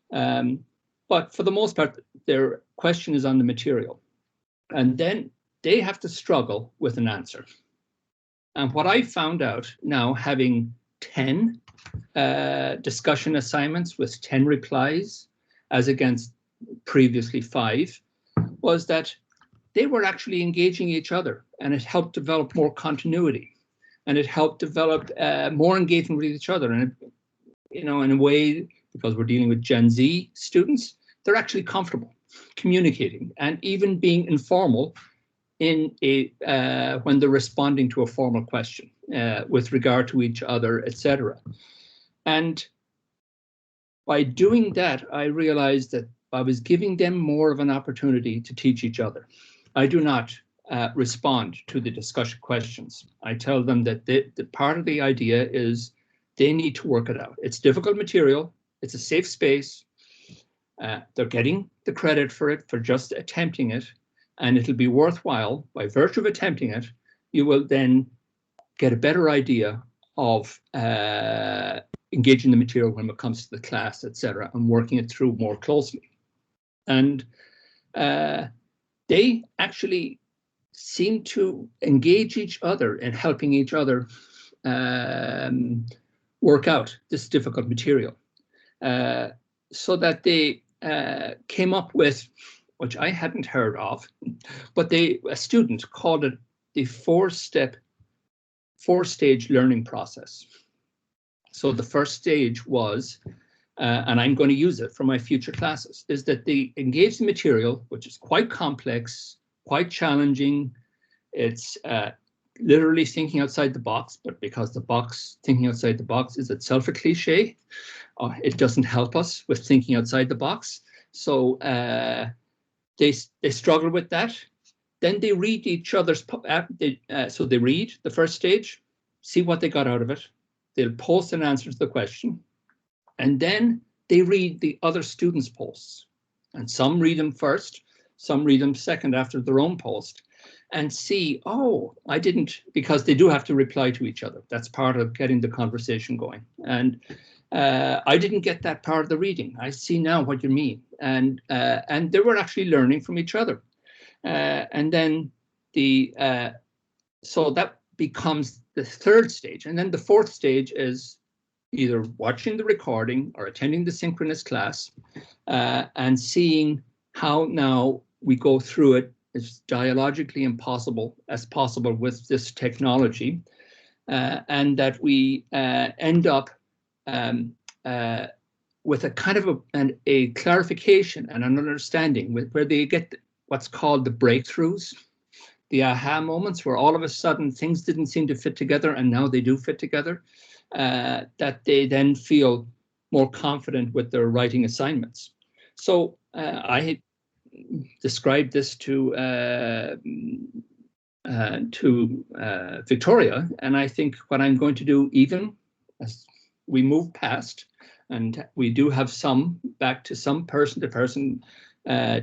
but for the most part, their question is on the material. And then they have to struggle with an answer. And what I found out now, having 10 discussion assignments with 10 replies, as against previously 5, was that they were actually engaging each other, and it helped develop more continuity, and it helped develop more engagement with each other. And, in a way, because we're dealing with Gen Z students, they're actually comfortable communicating and even being informal in when they're responding to a formal question with regard to each other, etc. And by doing that, I realized that I was giving them more of an opportunity to teach each other. I do not respond to the discussion questions. I tell them that the part of the idea is they need to work it out. It's difficult material. It's a safe space. They're getting the credit for it, for just attempting it. and it'll be worthwhile. By virtue of attempting it, you will then get a better idea of engaging the material when it comes to the class, etc., and working it through more closely. And they actually seem to engage each other in helping each other work out this difficult material, so that they came up with, which I hadn't heard of, but a student called it the four-stage learning process. So the first stage was, and I'm going to use it for my future classes, is that they engage the material, which is quite complex, quite challenging. It's literally thinking outside the box, but because the box, thinking outside the box, is itself a cliche, it doesn't help us with thinking outside the box. So they struggle with that. Then they read each other's, so they read the first stage, see what they got out of it. They'll post an answer to the question, and then they read the other students' posts. And some read them first, some read them second after their own post, and see, oh, I didn't, because they do have to reply to each other. That's part of getting the conversation going. And I didn't get that part of the reading. I see now what you mean. And they were actually learning from each other. And then so that becomes the third stage. And then the fourth stage is either watching the recording or attending the synchronous class and seeing how now we go through it as dialogically as possible with this technology, and that we end up with a kind of a clarification and an understanding where they get what's called the breakthroughs, the aha moments, where all of a sudden things didn't seem to fit together and now they do fit together, that they then feel more confident with their writing assignments. So I described this to Victoria, and I think what I'm going to do, even as we move past, and we do have some back to some person-to-person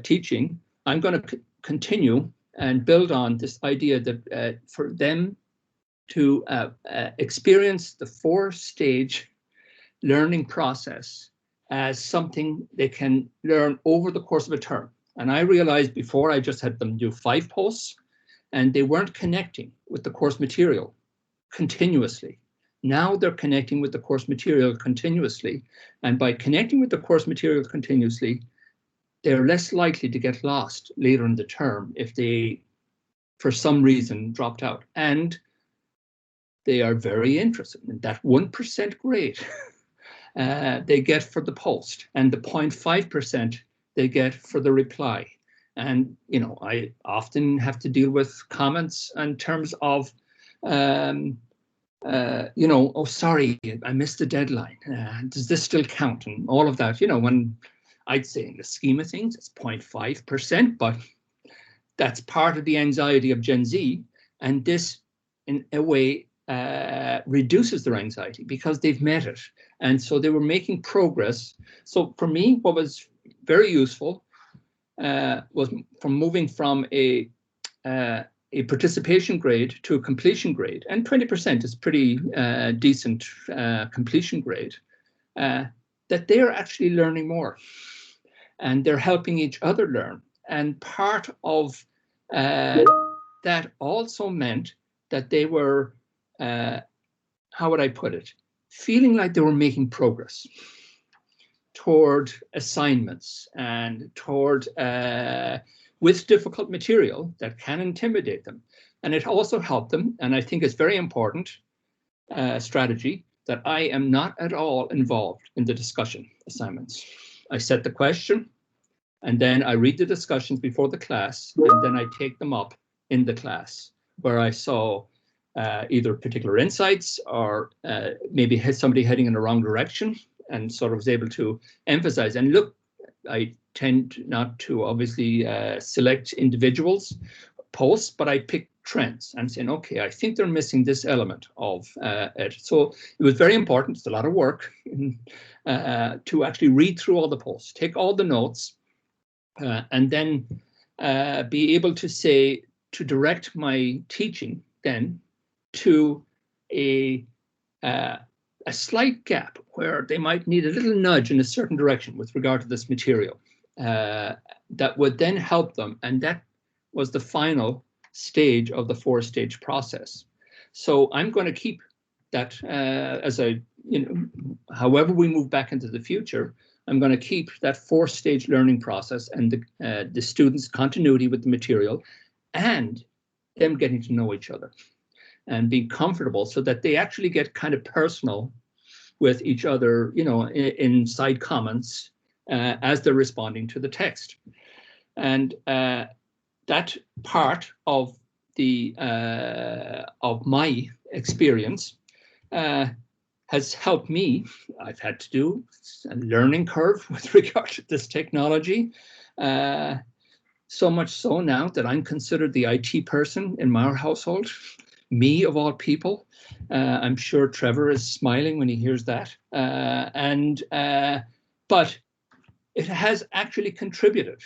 teaching, I'm going to continue and build on this idea that for them to experience the four-stage learning process as something they can learn over the course of a term. And I realized before I just had them do 5 posts and they weren't connecting with the course material continuously. Now they're connecting with the course material continuously. And by connecting with the course material continuously, they're less likely to get lost later in the term if they, for some reason, dropped out. And they are very interested in that 1% grade they get for the post, and the 0.5% they get for the reply. And, you know, I often have to deal with comments in terms of, you know, oh, sorry, I missed the deadline. Does this still count? And all of that, you know, when I'd say in the scheme of things, it's 0.5%, but that's part of the anxiety of Gen Z. And this, in a way, reduces their anxiety because they've met it. And so they were making progress. So for me, what was very useful was from moving from a participation grade to a completion grade, and 20% is pretty decent completion grade, that they're actually learning more and they're helping each other learn. And part of that also meant that they were, how would I put it, feeling like they were making progress toward assignments and toward with difficult material that can intimidate them. And it also helped them, and I think it's very important strategy, that I am not at all involved in the discussion assignments. I set the question, and then I read the discussions before the class, and then I take them up in the class where I saw either particular insights or maybe somebody heading in the wrong direction, and sort of was able to emphasize. And look, I tend not to obviously select individuals posts, but I pick trends and saying, okay, I think they're missing this element of it. So it was very important. It's a lot of work to actually read through all the posts, take all the notes, and then be able to say, to direct my teaching then to a slight gap where they might need a little nudge in a certain direction with regard to this material that would then help them. And that was the final stage of the 4-stage process. So I'm going to keep that as a, however we move back into the future, I'm going to keep that 4-stage learning process and the students' continuity with the material and them getting to know each other and being comfortable so that they actually get kind of personal with each other, in side comments as they're responding to the text. And that part of the of my experience has helped me. I've had to do a learning curve with regard to this technology. So much so now that I'm considered the IT person in my household, me of all people. I'm sure Trevor is smiling when he hears that. But it has actually contributed,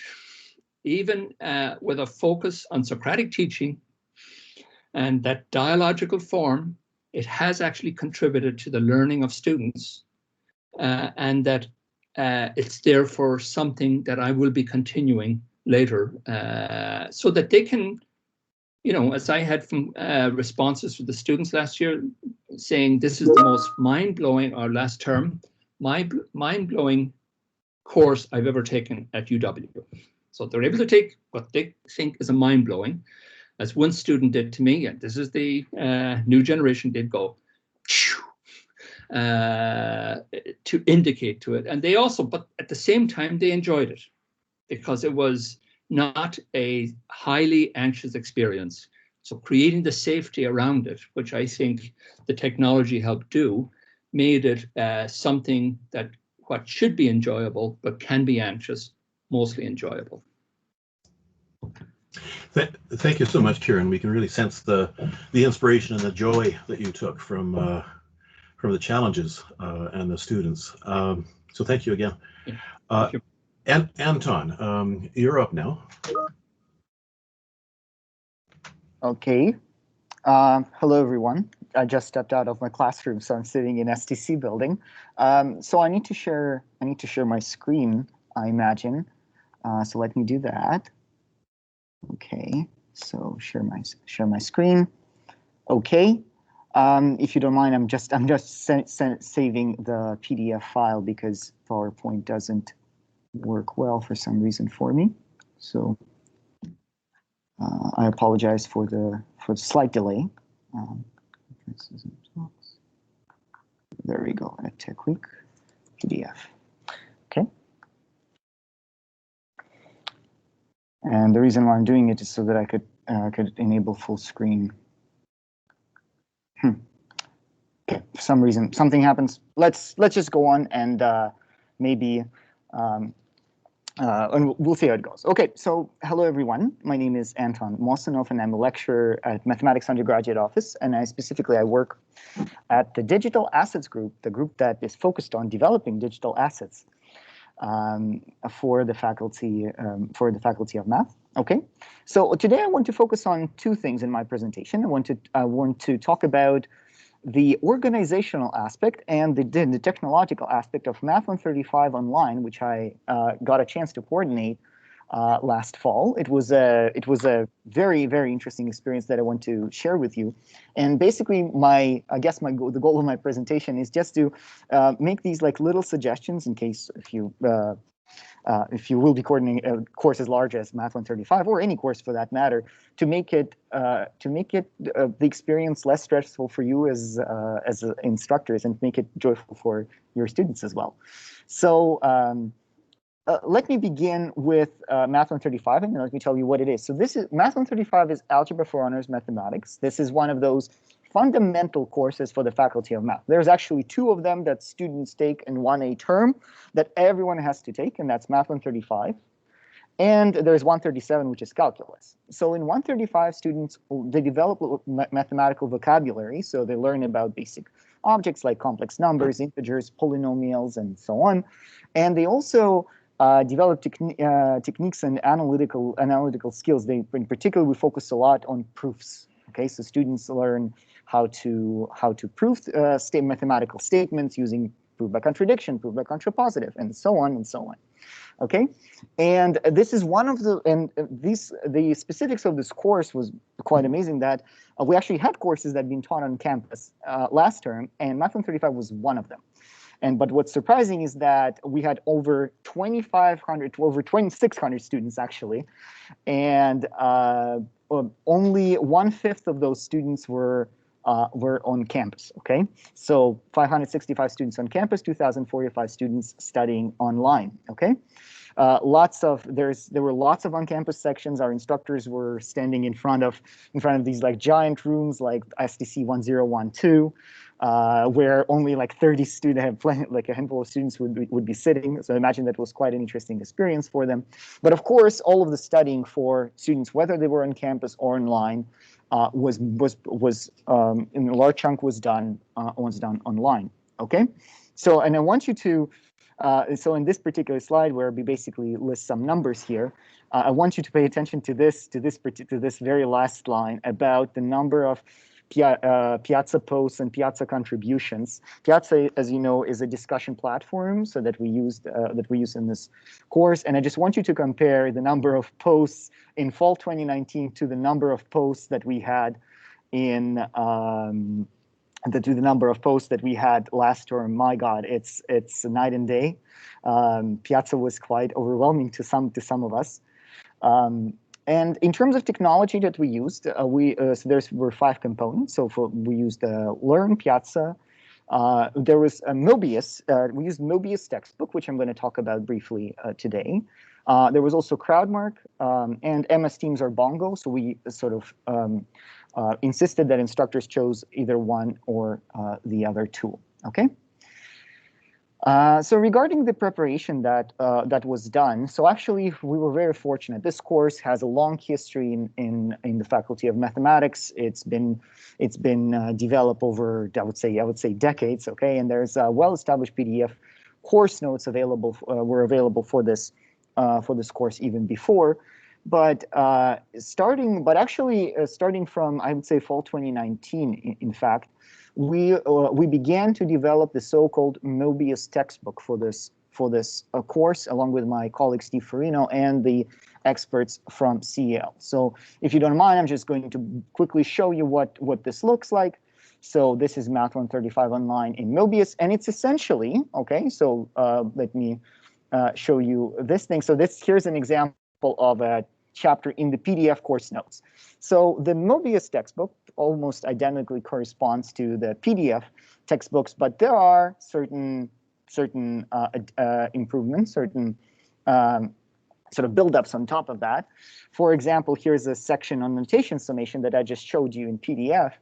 even with a focus on Socratic teaching and that dialogical form, it has actually contributed to the learning of students, and that it's therefore something that I will be continuing later, so that they can, as I had from responses from the students last year saying this is the most mind-blowing, or last term, mind-blowing course I've ever taken at UW. So they're able to take what they think is a mind-blowing, as one student did to me, and this is the new generation did go, to indicate to it. And they also, but at the same time, they enjoyed it because it was not a highly anxious experience. So creating the safety around it, which I think the technology helped do, made it something that what should be enjoyable, but can be anxious, mostly enjoyable. Thank you so much, Kieran. We can really sense the inspiration and the joy that you took from the challenges and the students. So thank you again. Yeah, thank you. And Anton, you're up now. Okay. Hello, everyone. I just stepped out of my classroom, so I'm sitting in STC building. So I need to share my screen, I imagine. So let me do that. Okay. So share my screen. Okay. If you don't mind, I'm just saving the PDF file because PowerPoint doesn't work well for some reason for me. So I apologize for the slight delay. There we go. At Tech Week PDF. Okay. And the reason why I'm doing it is so that I could enable full screen. Okay. For some reason, something happens. Let's just go on and maybe. And we'll see how it goes. Okay, so hello everyone. My name is Anton Mosunov, and I'm a lecturer at Mathematics Undergraduate Office, and I work at the Digital Assets Group, the group that is focused on developing digital assets for the faculty of math. Okay, so today I want to focus on two things in my presentation. I want to talk about the organizational aspect and the technological aspect of Math 135 Online, which I got a chance to coordinate last fall. It was a very, very interesting experience that I want to share with you. And basically, the goal of my presentation is just to make these like little suggestions in case if you will be coordinating a course as large as Math 135 or any course for that matter, to make it the experience less stressful for you as instructors and make it joyful for your students as well. So let me begin with Math 135, and let me tell you what it is. So Math 135 is Algebra for Honors Mathematics. This is one of those fundamental courses for the Faculty of Math. There's actually two of them that students take in a term that everyone has to take, and that's Math 135. And there's 137, which is calculus. So in 135, students, they develop mathematical vocabulary. So they learn about basic objects like complex numbers, integers, polynomials, and so on. And they also develop techniques and analytical skills. In particular, we focus a lot on proofs. Okay, so students learn how to prove mathematical statements using proof by contradiction, proof by contrapositive, and so on and so on. Okay, and this is one of the specifics of this course was quite amazing, that we actually had courses that had been taught on campus last term, and Math 135 was one of them. But what's surprising is that we had over 2,500 to over 2,600 students actually, and only 1/5 of those students were on campus. Okay, so 565 students on campus, 2,045 students studying online. Okay, there were lots of on-campus sections. Our instructors were standing in front of these like giant rooms like STC 1012. Where only like 30 students, like a handful of students would be sitting. So I imagine that was quite an interesting experience for them. But of course, all of the studying for students, whether they were on campus or online, was in a large chunk was done online. Okay, so and I want you to. So in this particular slide, where we basically list some numbers here, I want you to pay attention to this very last line about the number of Piazza posts and Piazza contributions. Piazza, as you know, is a discussion platform, so that we use in this course. And I just want you to compare the number of posts in fall 2019 to the number of posts that we had in to the number of posts that we had last term. My God, it's night and day. Piazza was quite overwhelming to some of us. And in terms of technology that we used, so were 5 components. So we used Learn, Piazza. There was a Mobius. We used Mobius textbook, which I'm going to talk about briefly today. There was also Crowdmark and MS Teams or Bongo. So we sort of insisted that instructors chose either one or the other tool. Okay. So regarding the preparation that was done, so actually we were very fortunate. This course has a long history in the Faculty of Mathematics. It's been developed over I would say decades. Okay, and there's well-established PDF course notes available were available for this course even before. But starting from I would say fall 2019, in fact. We began to develop the so-called Mobius textbook for this course, along with my colleague Steve Farino and the experts from CEL. So if you don't mind, I'm just going to quickly show you what this looks like. So this is Math 135 online in Mobius, and it's essentially, okay, so let me show you this thing. So here's an example of a chapter in the PDF course notes. So the Mobius textbook almost identically corresponds to the PDF textbooks, but there are certain improvements, certain sort of buildups on top of that. For example, here's a section on notation summation that I just showed you in PDF.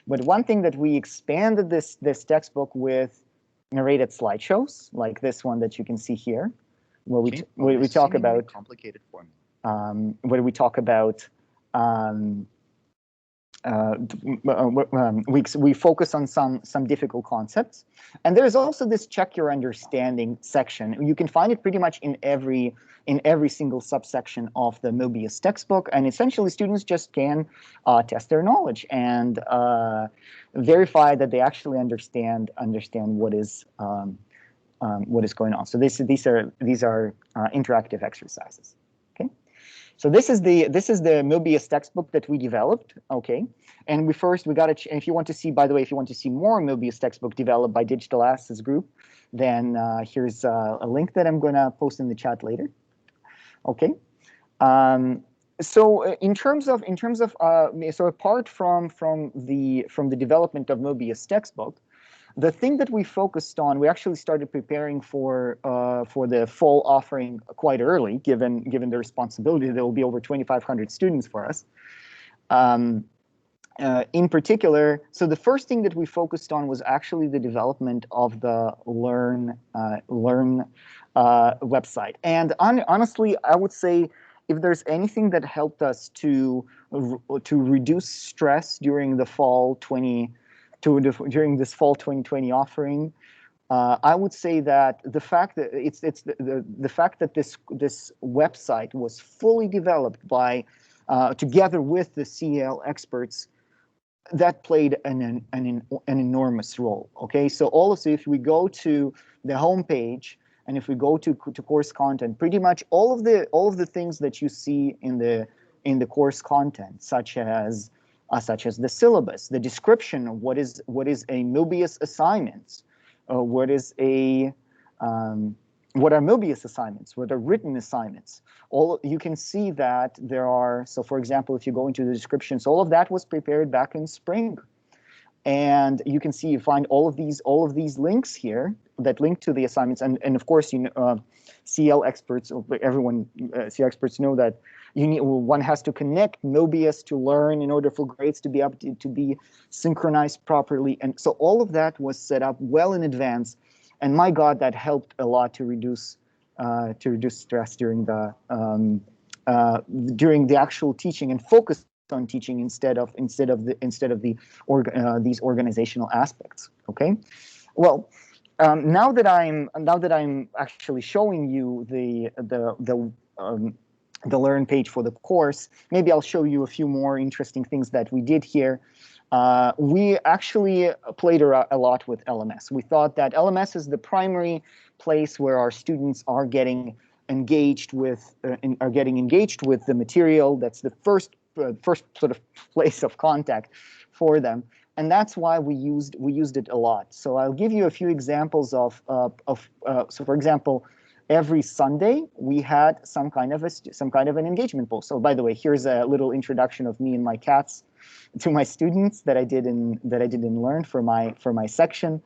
But one thing that we expanded this textbook with narrated slideshows, like this one that you can see here, where we talk about complicated formula. Where we talk about we focus on some difficult concepts, and there's also this check your understanding section. You can find it pretty much in every single subsection of the Mobius textbook, and essentially students just can test their knowledge and verify that they actually understand what is going on. So these are interactive exercises. So this is the Mobius textbook that we developed, okay? And we got to, if you want to see, by the way, if you want to see more Mobius textbook developed by Digital Assets Group, then here's a link that I'm going to post in the chat later, okay? So in terms of so apart from the development of Mobius textbook, the thing that we focused on, we actually started preparing for the fall offering quite early, given the responsibility. There will be over 2,500 students for us. In particular, so the first thing that we focused on was actually the development of the Learn website. And honestly, I would say if there's anything that helped us to reduce stress during the fall during this fall 2020 offering, I would say that the fact that the fact that this website was fully developed by together with the CL experts, that played an enormous role. Okay, so also if we go to the homepage and if we go to course content, pretty much all of the things that you see in the course content, such as the syllabus, the description of what is a Mobius assignment, what are Mobius assignments, what are written assignments. You can see that there are, so for example, if you go into the descriptions, all of that was prepared back in spring. And you can see, you find all of these links here that link to the assignments. And of course, CL experts, everyone, CL experts know that one has to connect Mobius to Learn in order for grades to be able to be synchronized properly. And so all of that was set up well in advance. And my God, that helped a lot to reduce stress during the actual teaching and focus on teaching instead of these organizational aspects. Okay, well, now that I'm actually showing you the Learn page for the course, maybe I'll show you a few more interesting things that we did here. We actually played a lot with LMS. We thought that LMS is the primary place where our students are getting engaged with the material. That's the first sort of place of contact for them, and that's why we used it a lot. So I'll give you a few examples of so for example, every Sunday we had some kind of an engagement post. So by the way, here's a little introduction of me and my cats to my students that I did in Learn for my section.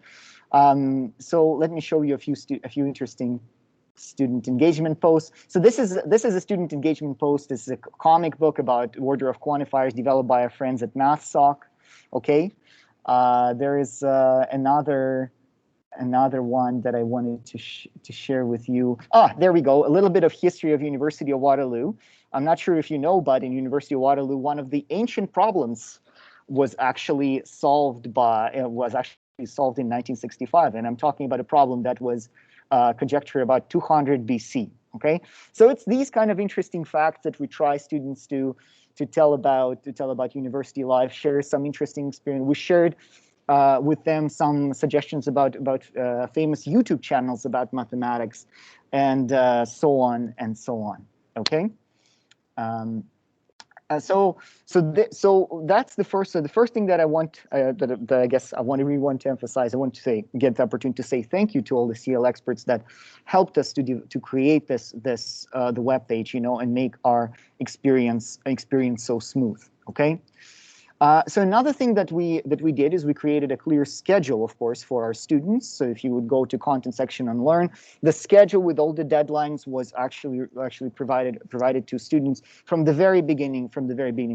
So let me show you a few interesting student engagement posts. So this is a student engagement post. This is a comic book about order of quantifiers developed by our friends at MathSoc. Okay, there is another one that I wanted to share with you. There we go. A little bit of history of University of Waterloo. I'm not sure if you know, but in University of Waterloo, one of the ancient problems was actually solved in 1965, and I'm talking about a problem that was conjecture about 200 BC. Okay, so it's these kind of interesting facts that we try students to tell about university life, share some interesting experience. We shared with them some suggestions about famous YouTube channels about mathematics, and so on and so on. Okay. So that's the first. So the first thing that I want, that I guess I really want to emphasize, I want to get the opportunity to say thank you to all the CL experts that helped us to create the web page, and make our experience so smooth. Okay. So another thing that we did is we created a clear schedule, of course, for our students. So if you would go to content section on Learn, the schedule with all the deadlines was actually provided to students from the very beginning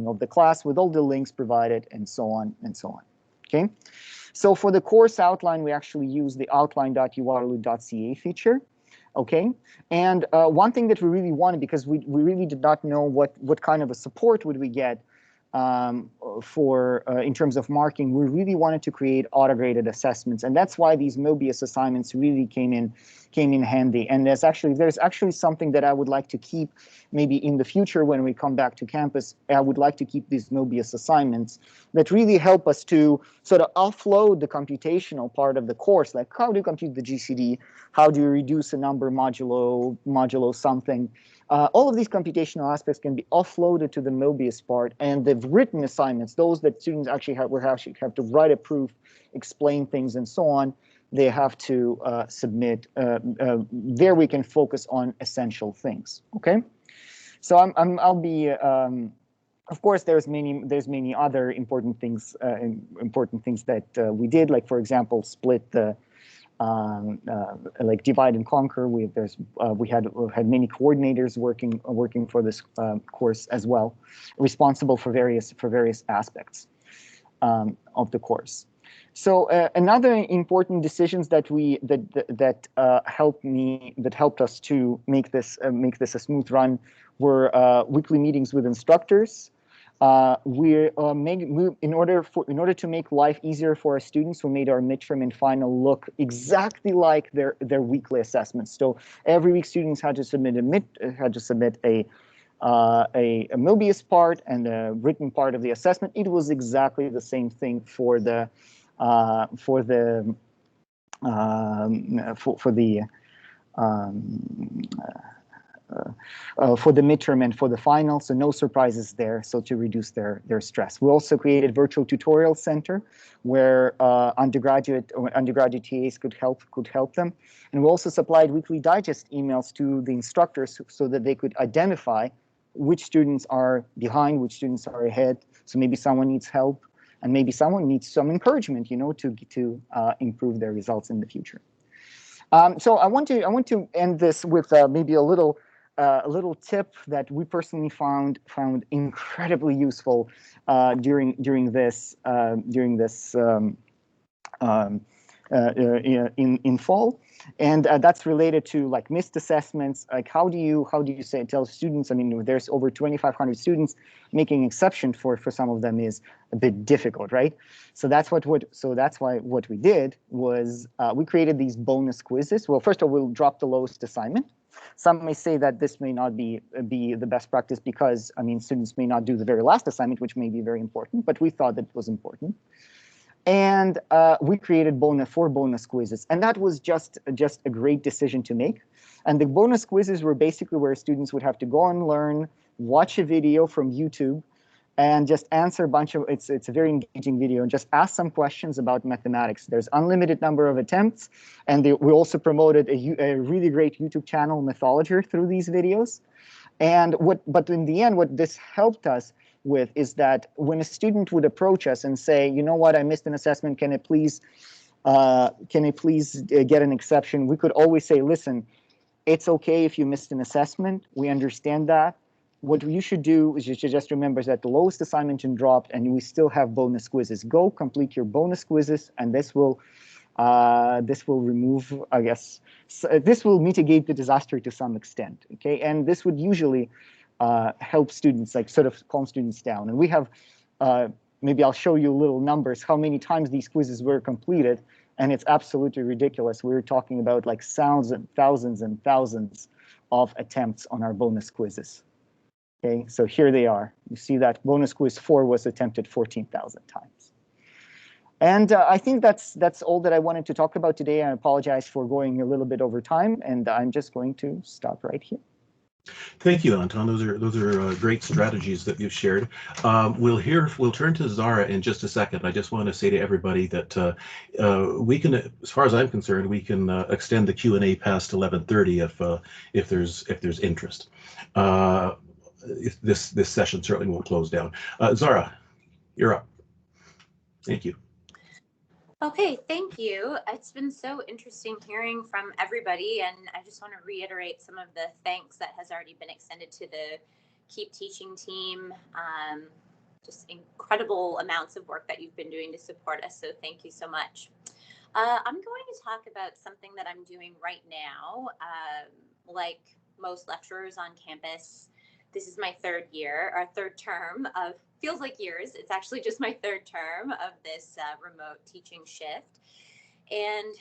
of the class, with all the links provided, and so on and so on. Okay. So for the course outline, we actually use the outline.uwaterloo.ca feature. Okay, and one thing that we really wanted, because we really did not know what kind of a support would we get in terms of marking, we really wanted to create auto-graded assessments, and that's why these Mobius assignments really came in handy. And there's actually something that I would like to keep, maybe in the future when we come back to campus. I would like to keep these Mobius assignments that really help us to sort of offload the computational part of the course, like how do you compute the GCD, how do you reduce a number modulo something. All of these computational aspects can be offloaded to the Mobius part, and the written assignments, those that students actually have to write a proof, explain things, and so on, they have to submit. There we can focus on essential things. Okay, so I'll be. Of course, there's many other important things that we did, like for example, split the. Like divide and conquer. We had many coordinators working for this course as well, responsible for various aspects of the course. So another important decisions that helped us to make this a smooth run were weekly meetings with instructors. in order to make life easier for our students, we made our midterm and final look exactly like their weekly assessments. So every week, students had to submit a Mobius part and a written part of the assessment. It was exactly the same thing for the midterm and for the final, so no surprises there, so to reduce their stress. We also created virtual tutorial center where undergraduate TAs could help them. And we also supplied weekly digest emails to the instructors so that they could identify which students are behind, which students are ahead. So maybe someone needs help and maybe someone needs some encouragement, to improve their results in the future. So I want to end this with maybe a little tip that we personally found incredibly useful during this in fall, and that's related to like missed assessments. Like how do you tell students? I mean, there's over 2,500 students. Making exception for some of them is a bit difficult, right? So that's why what we did was we created these bonus quizzes. Well, first of all, we'll drop the lowest assignment. Some may say that this may not be the best practice because, I mean, students may not do the very last assignment, which may be very important, but we thought that was important. And we created 4 bonus quizzes, and that was just a great decision to make. And the bonus quizzes were basically where students would have to go and learn, watch a video from YouTube, and just answer a bunch of, it's a very engaging video, and just ask some questions about mathematics. There's unlimited number of attempts, and we also promoted a really great YouTube channel, Mythologer, through these videos. And but in the end, what this helped us with is that when a student would approach us and say, you know what, I missed an assessment, can I please get an exception? We could always say, listen, it's okay if you missed an assessment. We understand that. What you should do is you should just remember that the lowest assignment is dropped and we still have bonus quizzes. Go complete your bonus quizzes, and this will remove, I guess, this will mitigate the disaster to some extent, okay? And this would usually help students, like sort of calm students down. And we have, maybe I'll show you little numbers, how many times these quizzes were completed, and it's absolutely ridiculous. We're talking about like thousands and thousands of attempts on our bonus quizzes. Okay, so here they are. You see that bonus quiz 4 was attempted 14,000 times. And I think that's all that I wanted to talk about today. I apologize for going a little bit over time, and I'm just going to stop right here. Thank you, Anton. Those are great strategies that you've shared. We'll turn to Zara in just a second. I just want to say to everybody that we can, as far as I'm concerned, we can extend the Q&A past 11:30 if there's interest. If this session certainly won't close down. Zara, you're up. Thank you. Okay, thank you. It's been so interesting hearing from everybody, and I just want to reiterate some of the thanks that has already been extended to the Keep Teaching team. Just incredible amounts of work that you've been doing to support us, so thank you so much. I'm going to talk about something that I'm doing right now. Like most lecturers on campus, this is my third term of, feels like years. It's actually just my third term of this remote teaching shift. And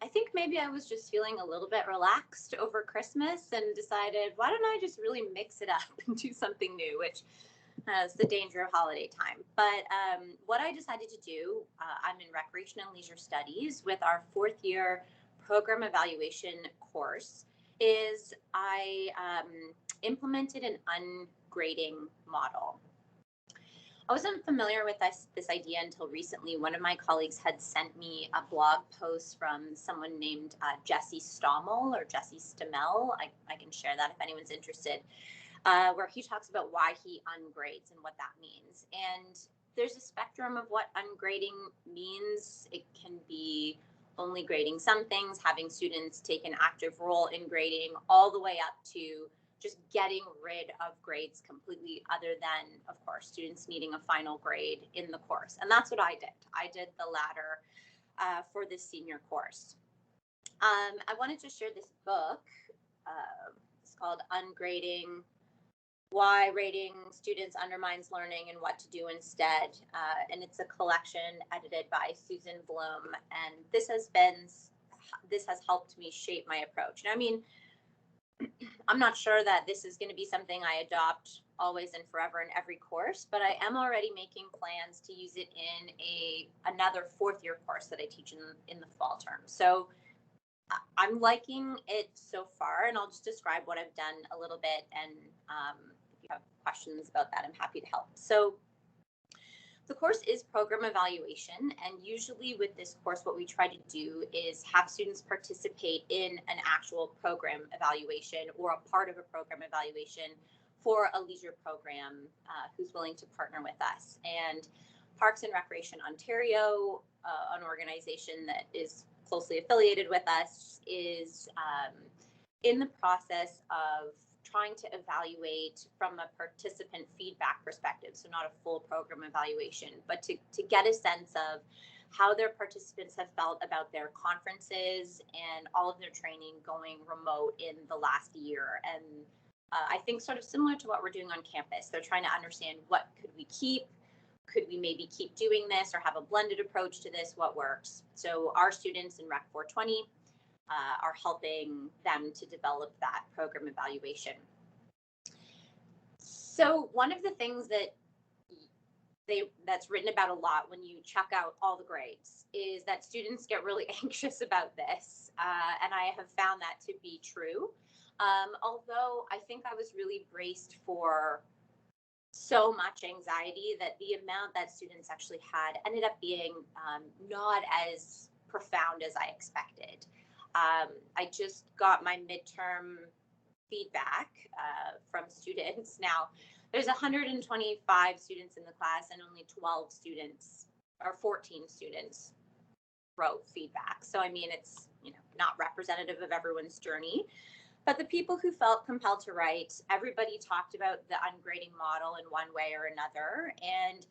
I think maybe I was just feeling a little bit relaxed over Christmas and decided, why don't I just really mix it up and do something new, which is the danger of holiday time. But what I decided to do, I'm in Recreation and Leisure Studies with our 4th year program evaluation course, is I implemented an ungrading model. I wasn't familiar with this idea until recently. One of my colleagues had sent me a blog post from someone named Jesse Stommel or Jesse Stamel. I can share that if anyone's interested, where he talks about why he ungrades and what that means. And there's a spectrum of what ungrading means. It can be only grading some things, having students take an active role in grading, all the way up to just getting rid of grades completely, other than, of course, students needing a final grade in the course. And that's what I did. I did the latter for this senior course. I wanted to share this book. It's called Ungrading why rating students undermines learning and what to do instead. And it's a collection edited by Susan Bloom. And this has helped me shape my approach. And I mean, I'm not sure that this is going to be something I adopt always and forever in every course, but I am already making plans to use it in another fourth-year course that I teach in the fall term. So I'm liking it so far, and I'll just describe what I've done a little bit. And if you have questions about that, I'm happy to help. So the course is program evaluation, and usually with this course, what we try to do is have students participate in an actual program evaluation or a part of a program evaluation for a leisure program who's willing to partner with us. And Parks and Recreation Ontario, an organization that is closely affiliated with us, is in the process of trying to evaluate from a participant feedback perspective, so not a full program evaluation, but to get a sense of how their participants have felt about their conferences and all of their training going remote in the last year. And I think sort of similar to what we're doing on campus, they're trying to understand what could we keep, could we maybe keep doing this or have a blended approach to this, what works. So our students in Rec 420 are helping them to develop that program evaluation. So one of the things that's written about a lot when you check out all the grades is that students get really anxious about this, and I have found that to be true. Although I think I was really braced for so much anxiety that the amount that students actually had ended up being not as profound as I expected. I just got my midterm feedback from students. Now, there's 125 students in the class and only 12 students or 14 students wrote feedback. So, I mean, it's, not representative of everyone's journey. But the people who felt compelled to write, everybody talked about the ungrading model in one way or another. And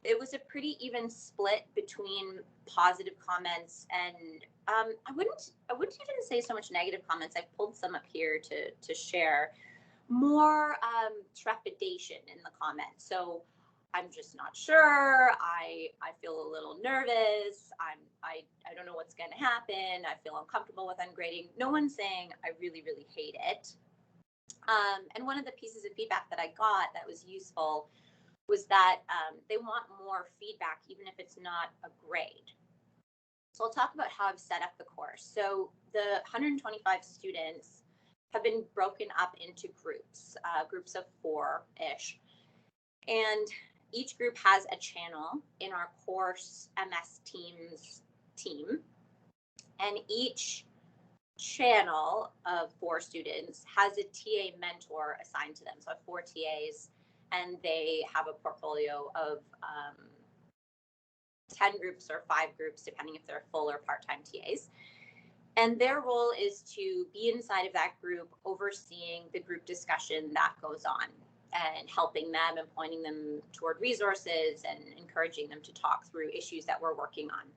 it was a pretty even split between positive comments and I wouldn't even say so much negative comments. I've pulled some up here to share. More trepidation in the comments. So I'm just not sure. I feel a little nervous. I don't know what's going to happen. I feel uncomfortable with ungrading. No one's saying I really, really hate it. And one of the pieces of feedback that I got that was useful was that they want more feedback, even if it's not a grade. So I'll talk about how I've set up the course. So the 125 students have been broken up into groups, groups of 4-ish. And each group has a channel in our course MS Teams team. And each channel of 4 students has a TA mentor assigned to them. So I have 4 TAs, and they have a portfolio of 10 groups or 5 groups, depending if they're full or part-time TAs. And their role is to be inside of that group, overseeing the group discussion that goes on and helping them and pointing them toward resources and encouraging them to talk through issues that we're working on.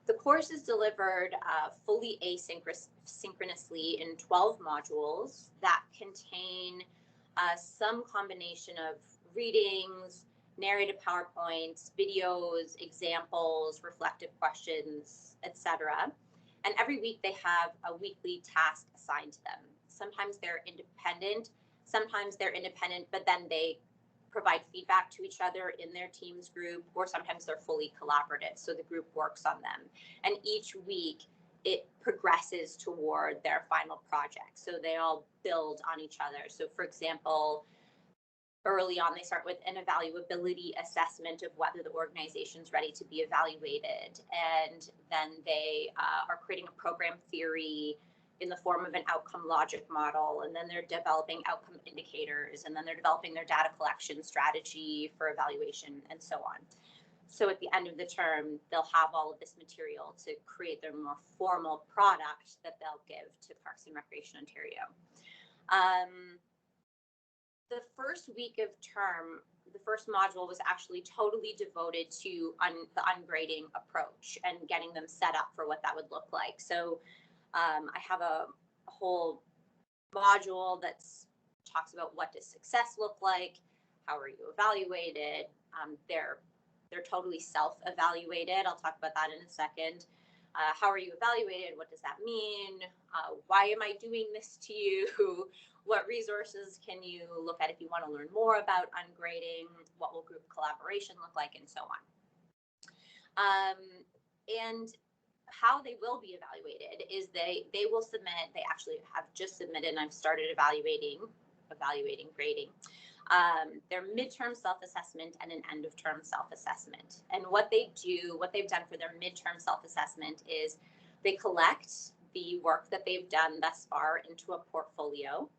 The course is delivered fully asynchronously in 12 modules that contain some combination of readings, narrated PowerPoints, videos, examples, reflective questions, etc. And every week they have a weekly task assigned to them. Sometimes they're independent, but then they provide feedback to each other in their Teams group, or sometimes they're fully collaborative, so the group works on them. And each week it progresses toward their final project, so they all build on each other. So for example, early on, they start with an evaluability assessment of whether the organization's ready to be evaluated. And then they are creating a program theory in the form of an outcome logic model. And then they're developing outcome indicators. And then they're developing their data collection strategy for evaluation and so on. So at the end of the term, they'll have all of this material to create their more formal product that they'll give to Parks and Recreation Ontario. The first week of term, the first module was actually totally devoted to the ungrading approach and getting them set up for what that would look like. So I have a whole module that's talks about what does success look like, how are you evaluated. They're totally self-evaluated. I'll talk about that in a second. How are you evaluated? What does that mean? Why am I doing this to you? What resources can you look at if you want to learn more about ungrading? What will group collaboration look like, and so on. And how they will be evaluated is they will submit, they actually have just submitted, and I've started evaluating grading, their midterm self-assessment and an end of term self-assessment. And what they've done for their midterm self-assessment is they collect the work that they've done thus far into a portfolio.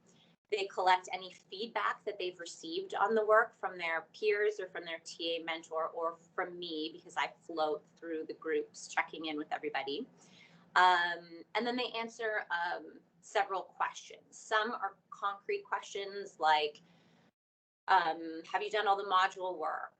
They collect any feedback that they've received on the work from their peers or from their TA mentor or from me, because I float through the groups checking in with everybody. And then they answer several questions. Some are concrete questions like, have you done all the module work?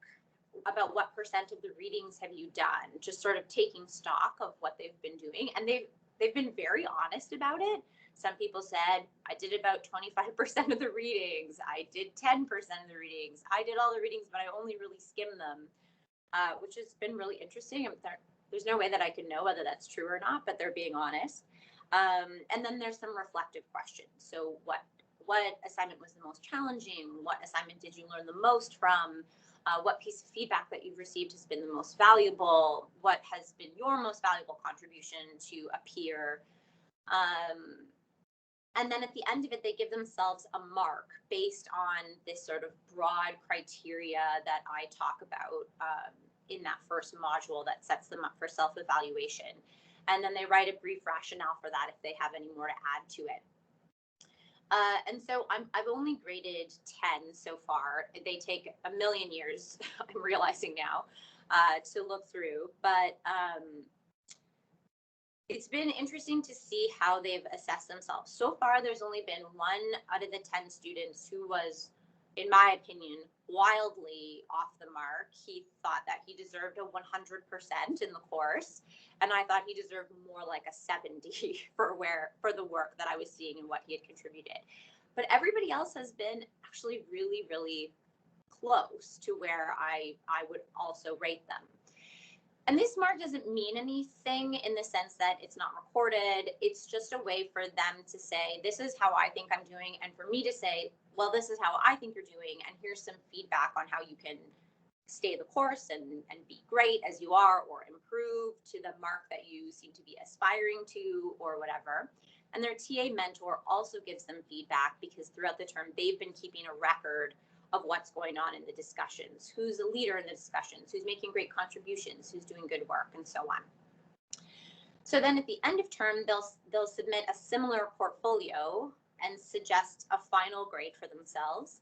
About what % of the readings have you done? Just sort of taking stock of what they've been doing. And they've been very honest about it. Some people said, I did about 25% of the readings. I did 10% of the readings. I did all the readings, but I only really skimmed them, which has been really interesting. There's no way that I can know whether that's true or not, but they're being honest. And then there's some reflective questions. So what assignment was the most challenging? What assignment did you learn the most from? What piece of feedback that you've received has been the most valuable? What has been your most valuable contribution to a peer? And then at the end of it, they give themselves a mark based on this sort of broad criteria that I talk about in that first module that sets them up for self-evaluation. And then they write a brief rationale for that if they have any more to add to it. And so I've only graded 10 so far. They take a million years, I'm realizing now, to look through. But it's been interesting to see how they've assessed themselves. So far, there's only been 1 out of the 10 students who was, in my opinion, wildly off the mark. He thought that he deserved a 100% in the course, and I thought he deserved more like a 70 for the work that I was seeing and what he had contributed. But everybody else has been actually really, really close to where I would also rate them. And this mark doesn't mean anything in the sense that it's not recorded. It's just a way for them to say, this is how I think I'm doing. And for me to say, well, this is how I think you're doing. And here's some feedback on how you can stay the course and be great as you are, or improve to the mark that you seem to be aspiring to, or whatever. And their TA mentor also gives them feedback, because throughout the term, they've been keeping a record of what's going on in the discussions, who's a leader in the discussions, who's making great contributions, who's doing good work, and so on. So then at the end of term, they'll submit a similar portfolio and suggest a final grade for themselves.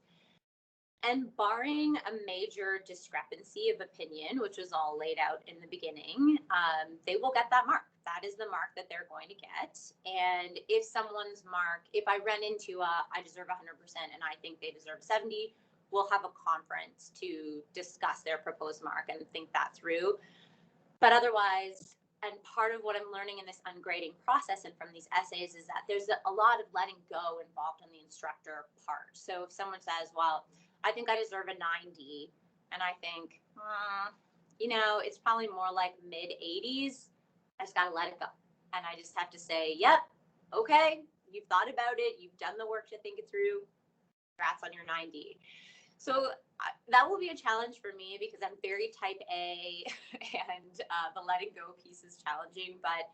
And barring a major discrepancy of opinion, which was all laid out in the beginning, they will get that mark. That is the mark that they're going to get. And if someone's mark, if I run into I deserve 100% and I think they deserve 70, we'll have a conference to discuss their proposed mark and think that through. But otherwise, and part of what I'm learning in this ungrading process and from these essays is that there's a lot of letting go involved on the instructor part. So if someone says, well, I think I deserve a 90, and I think, it's probably more like mid 80s, I just got to let it go. And I just have to say, yep, okay, you've thought about it, you've done the work to think it through, congrats on your 90. So that will be a challenge for me because I'm very type A and the letting go piece is challenging. But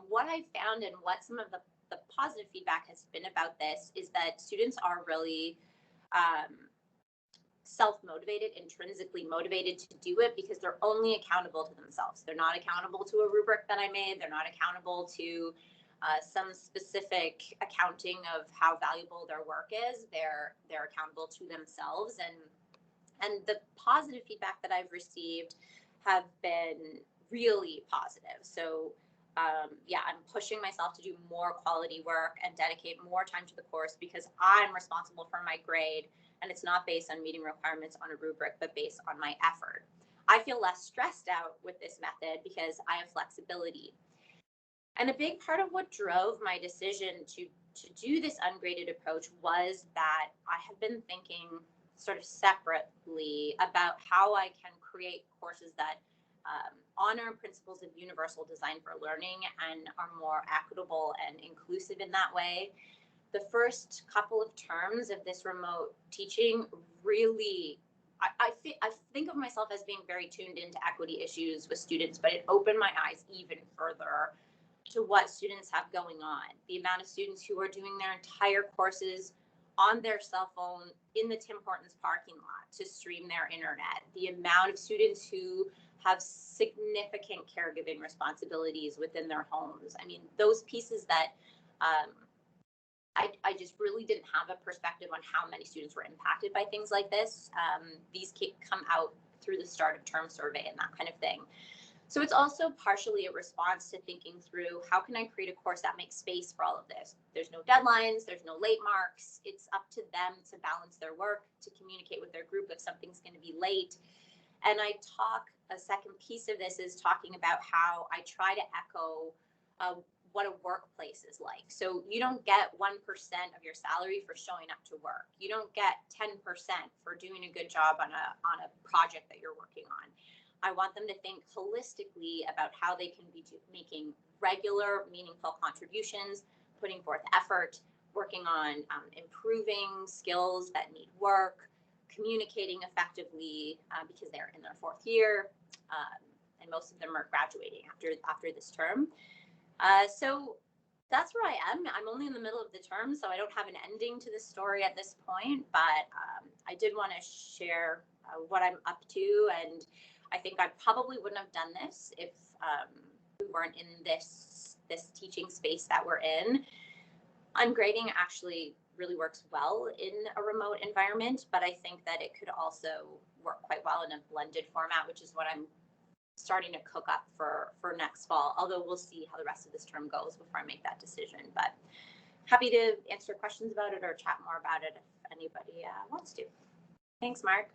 what I found and what some of the positive feedback has been about this is that students are really self-motivated, intrinsically motivated to do it because they're only accountable to themselves. They're not accountable to a rubric that I made. They're not accountable to some specific accounting of how valuable their work is. They're accountable to themselves, and the positive feedback that I've received have been really positive. So I'm pushing myself to do more quality work and dedicate more time to the course because I'm responsible for my grade, and it's not based on meeting requirements on a rubric, but based on my effort. I feel less stressed out with this method because I have flexibility. And a big part of what drove my decision to to do this ungraded approach was that I have been thinking sort of separately about how I can create courses that honor principles of universal design for learning and are more equitable and inclusive in that way. The first couple of terms of this remote teaching really, I think of myself as being very tuned into equity issues with students, but it opened my eyes even further to what students have going on. The amount of students who are doing their entire courses on their cell phone in the Tim Hortons parking lot to stream their internet. The amount of students who have significant caregiving responsibilities within their homes. I mean, those pieces that I just really didn't have a perspective on how many students were impacted by things like this. These come out through the start of term survey and that kind of thing. So it's also partially a response to thinking through how can I create a course that makes space for all of this? There's no deadlines, there's no late marks. It's up to them to balance their work, to communicate with their group if something's going to be late. And a second piece of this is talking about how I try to echo what a workplace is like. So you don't get 1% of your salary for showing up to work. You don't get 10% for doing a good job on a project that you're working on. I want them to think holistically about how they can be making regular, meaningful contributions, putting forth effort, working on improving skills that need work, communicating effectively because they're in their 4th year, and most of them are graduating after this term. So that's where I am. I'm only in the middle of the term, so I don't have an ending to the story at this point, but I did want to share what I'm up to, and I think I probably wouldn't have done this if we weren't in this teaching space that we're in. Ungrading actually really works well in a remote environment, but I think that it could also work quite well in a blended format, which is what I'm starting to cook up for next fall, although we'll see how the rest of this term goes before I make that decision. But happy to answer questions about it or chat more about it if anybody wants to. Thanks, Mark.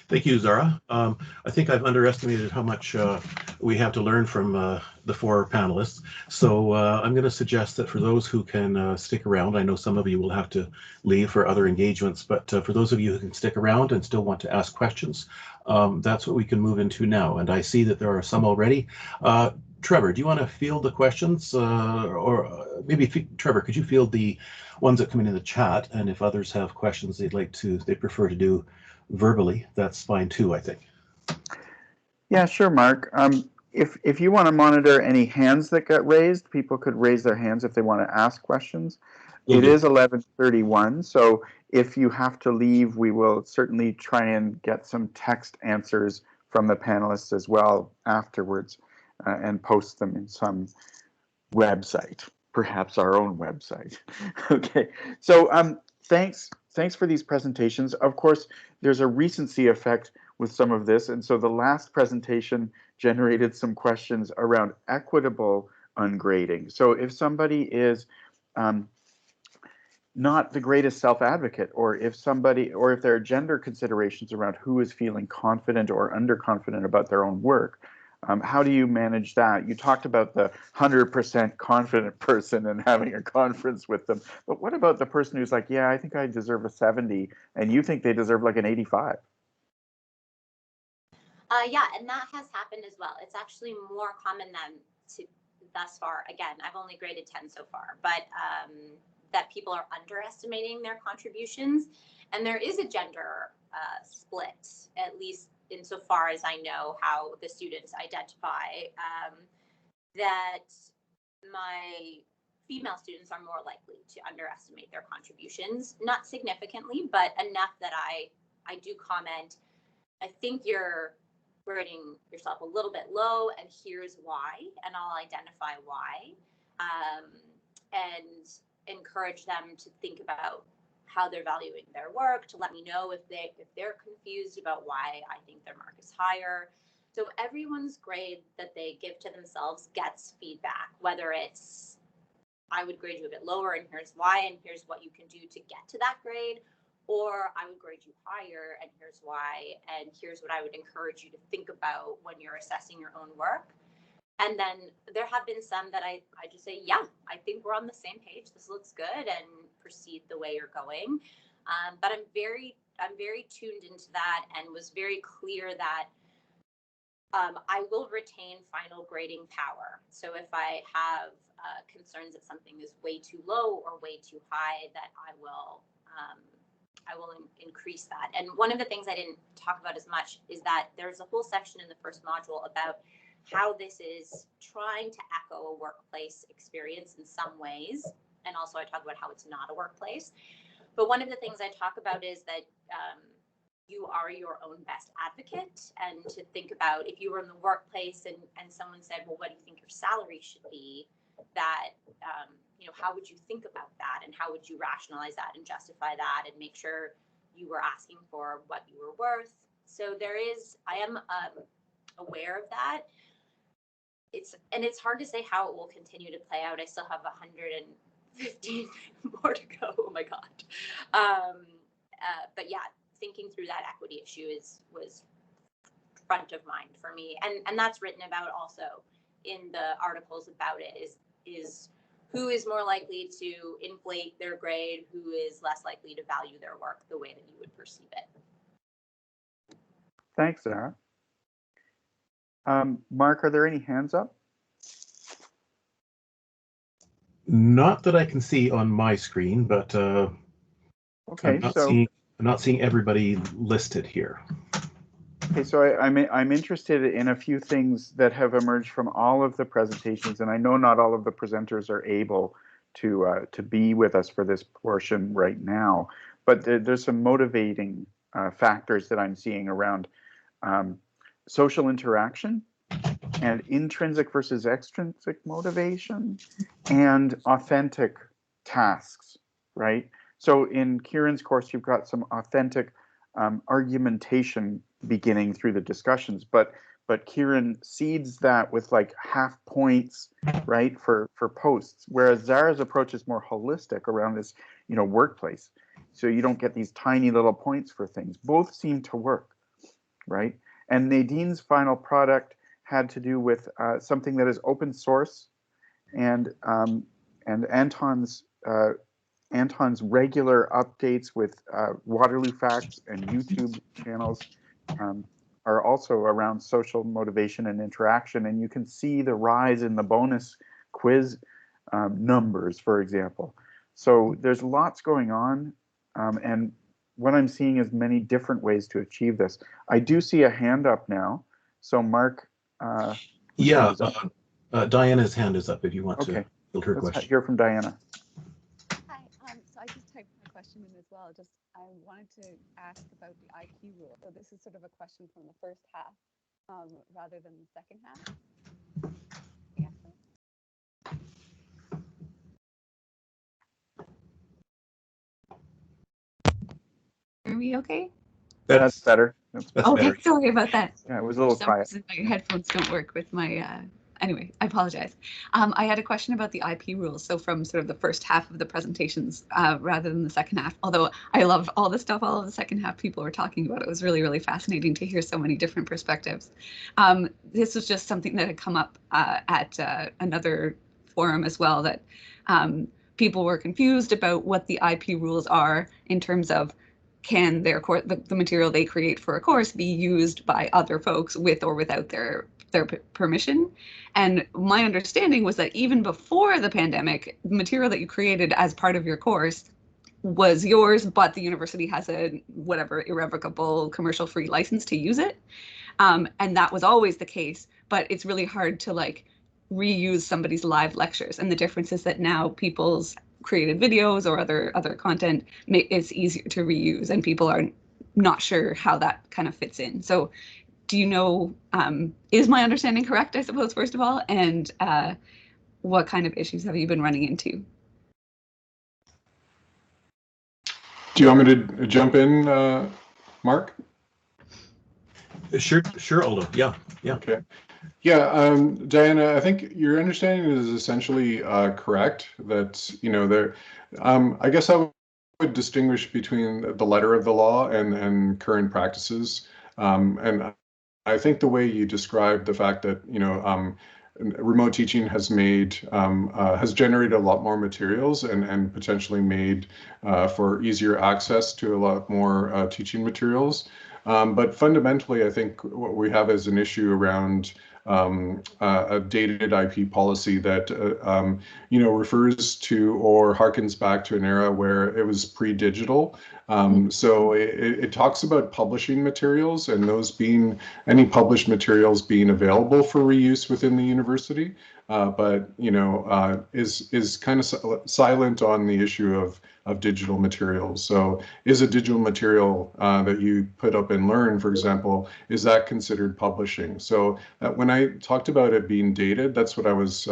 Thank you, Zara. I think I've underestimated how much we have to learn from the 4 panelists. So I'm going to suggest that for those who can stick around, I know some of you will have to leave for other engagements, but for those of you who can stick around and still want to ask questions, that's what we can move into now. And I see that there are some already. Trevor, do you want to field the questions? Or maybe, Trevor, could you field the ones that come in the chat? And if others have questions they prefer to do verbally, that's fine too, I think. Yeah, sure, Mark. If you want to monitor any hands that get raised, people could raise their hands if they want to ask questions. It is 11:31, so if you have to leave, we will certainly try and get some text answers from the panelists as well afterwards and post them in some website, perhaps our own website. Okay, so thanks for these presentations. Of course, there's a recency effect with some of this, and so the last presentation generated some questions around equitable ungrading. So if somebody is not the greatest self-advocate, or if there are gender considerations around who is feeling confident or underconfident about their own work, how do you manage that? You talked about the 100% confident person and having a conference with them, but what about the person who's like, yeah, I think I deserve a 70, and you think they deserve like an 85? Yeah, and that has happened as well. It's actually more common than thus far. Again, I've only graded 10 so far, but that people are underestimating their contributions. And there is a gender split, at least insofar as I know how the students identify, that my female students are more likely to underestimate their contributions, not significantly, but enough that I do comment, I think you're grading yourself a little bit low, and here's why, and I'll identify why, and encourage them to think about how they're valuing their work, to let me know if they're confused about why I think their mark is higher. So everyone's grade that they give to themselves gets feedback, whether it's I would grade you a bit lower and here's why, and here's what you can do to get to that grade, or I would grade you higher and here's why, and here's what I would encourage you to think about when you're assessing your own work. And then there have been some that I just say, yeah, I think we're on the same page. This looks good, and proceed the way you're going. But I'm very tuned into that, and was very clear that I will retain final grading power. So if I have concerns that something is way too low or way too high, that I will increase that. And one of the things I didn't talk about as much is that there's a whole section in the first module about how this is trying to echo a workplace experience in some ways. And also I talk about how it's not a workplace. But one of the things I talk about is that you are your own best advocate, and to think about if you were in the workplace and someone said, well, what do you think your salary should be? That, how would you think about that, and how would you rationalize that and justify that and make sure you were asking for what you were worth? So I am aware of that. It's hard to say how it will continue to play out. I still have 115 more to go. Oh my God. But yeah, thinking through that equity issue was front of mind for me, and that's written about also in the articles about it. Is who is more likely to inflate their grade, who is less likely to value their work the way that you would perceive it. Thanks, Zara. Mark, are there any hands up? Not that I can see on my screen, but okay, I'm not seeing everybody listed here. Okay, so I'm interested in a few things that have emerged from all of the presentations, and I know not all of the presenters are able to be with us for this portion right now, but there's some motivating factors that I'm seeing around social interaction and intrinsic versus extrinsic motivation and authentic tasks, right? So in Kieran's course, you've got some authentic argumentation beginning through the discussions, but Kieran seeds that with like half points, right, for posts, whereas Zara's approach is more holistic around this, workplace. So you don't get these tiny little points for things. Both seem to work, right? And Nadine's final product had to do with something that is open source, and Anton's regular updates with Waterloo Facts and YouTube channels are also around social motivation and interaction, and you can see the rise in the bonus quiz numbers, for example. So there's lots going on, and what I'm seeing is many different ways to achieve this. I do see a hand up now, so Mark. Yeah, Diana's hand is up if you want to field her question. Let's hear from Diana. Hi, so I just typed my question in as well. I wanted to ask about the IQ rule. So this is sort of a question from the first half rather than the second half. Yeah. Hear me okay? That's better. That's okay, better. Sorry about that. Yeah, it was a little quiet. My headphones don't work with my anyway, I apologize. I had a question about the IP rules. So from sort of the first half of the presentations rather than the second half, although I loved all the stuff, all of the second half people were talking about. It was really, really fascinating to hear so many different perspectives. This was just something that had come up at another forum as well, that people were confused about what the IP rules are in terms of can their the material they create for a course be used by other folks with or without their permission. And my understanding was that even before the pandemic, the material that you created as part of your course was yours, but the university has a whatever irrevocable commercial free license to use it. And that was always the case, but it's really hard to like reuse somebody's live lectures. And the difference is that now people's created videos or other content, it's easier to reuse, and people are not sure how that kind of fits in. So do you know, is my understanding correct, I suppose, first of all, and what kind of issues have you been running into? Do you want me to jump in, Mark? Sure, Aldo. Yeah. Okay. Yeah, Diana, I think your understanding is essentially correct. That there. I guess I would distinguish between the letter of the law and current practices. And I think the way you described the fact that remote teaching has made has generated a lot more materials and potentially made for easier access to a lot more teaching materials. But fundamentally, I think what we have is an issue around a dated IP policy that refers to or harkens back to an era where it was pre-digital. So it talks about publishing materials and those being any published materials being available for reuse within the university, but is kind of silent on the issue of digital materials. So is a digital material that you put up and learn, for example, is that considered publishing? So when I talked about it being dated, that's what I was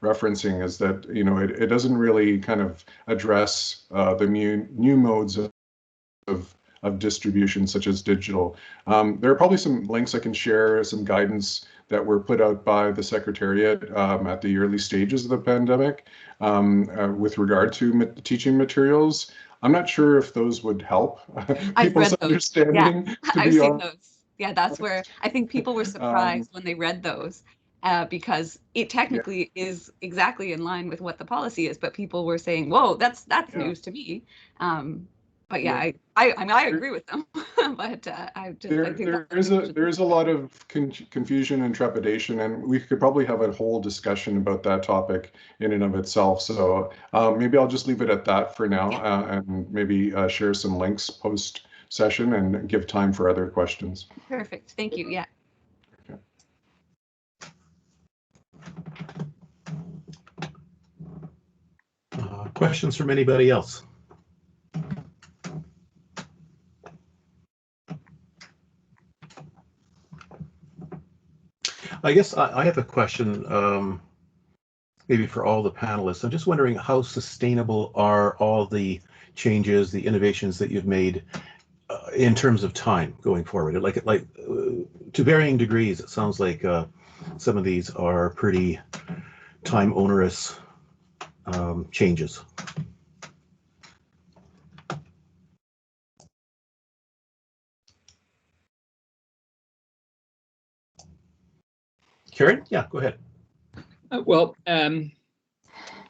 referencing, is that it doesn't really kind of address the new modes of distribution, such as digital. There are probably some links I can share, some guidance that were put out by the Secretariat at the early stages of the pandemic with regard to teaching materials. I'm not sure if those would help people's understanding. Yeah, I've seen those. Yeah, that's where I think people were surprised when they read those because it technically is exactly in line with what the policy is, but people were saying, "Whoa, that's news to me." But yeah, I mean, I agree with them. But I think there is a lot of confusion and trepidation, and we could probably have a whole discussion about that topic in and of itself. So maybe I'll just leave it at that for now, and maybe share some links post session and give time for other questions. Perfect. Thank you. Yeah. Questions from anybody else? I guess I have a question, maybe for all the panelists. I'm just wondering, how sustainable are all the changes, the innovations that you've made in terms of time going forward? Like to varying degrees, it sounds like some of these are pretty time onerous changes. Kieran? Yeah, go ahead. Well,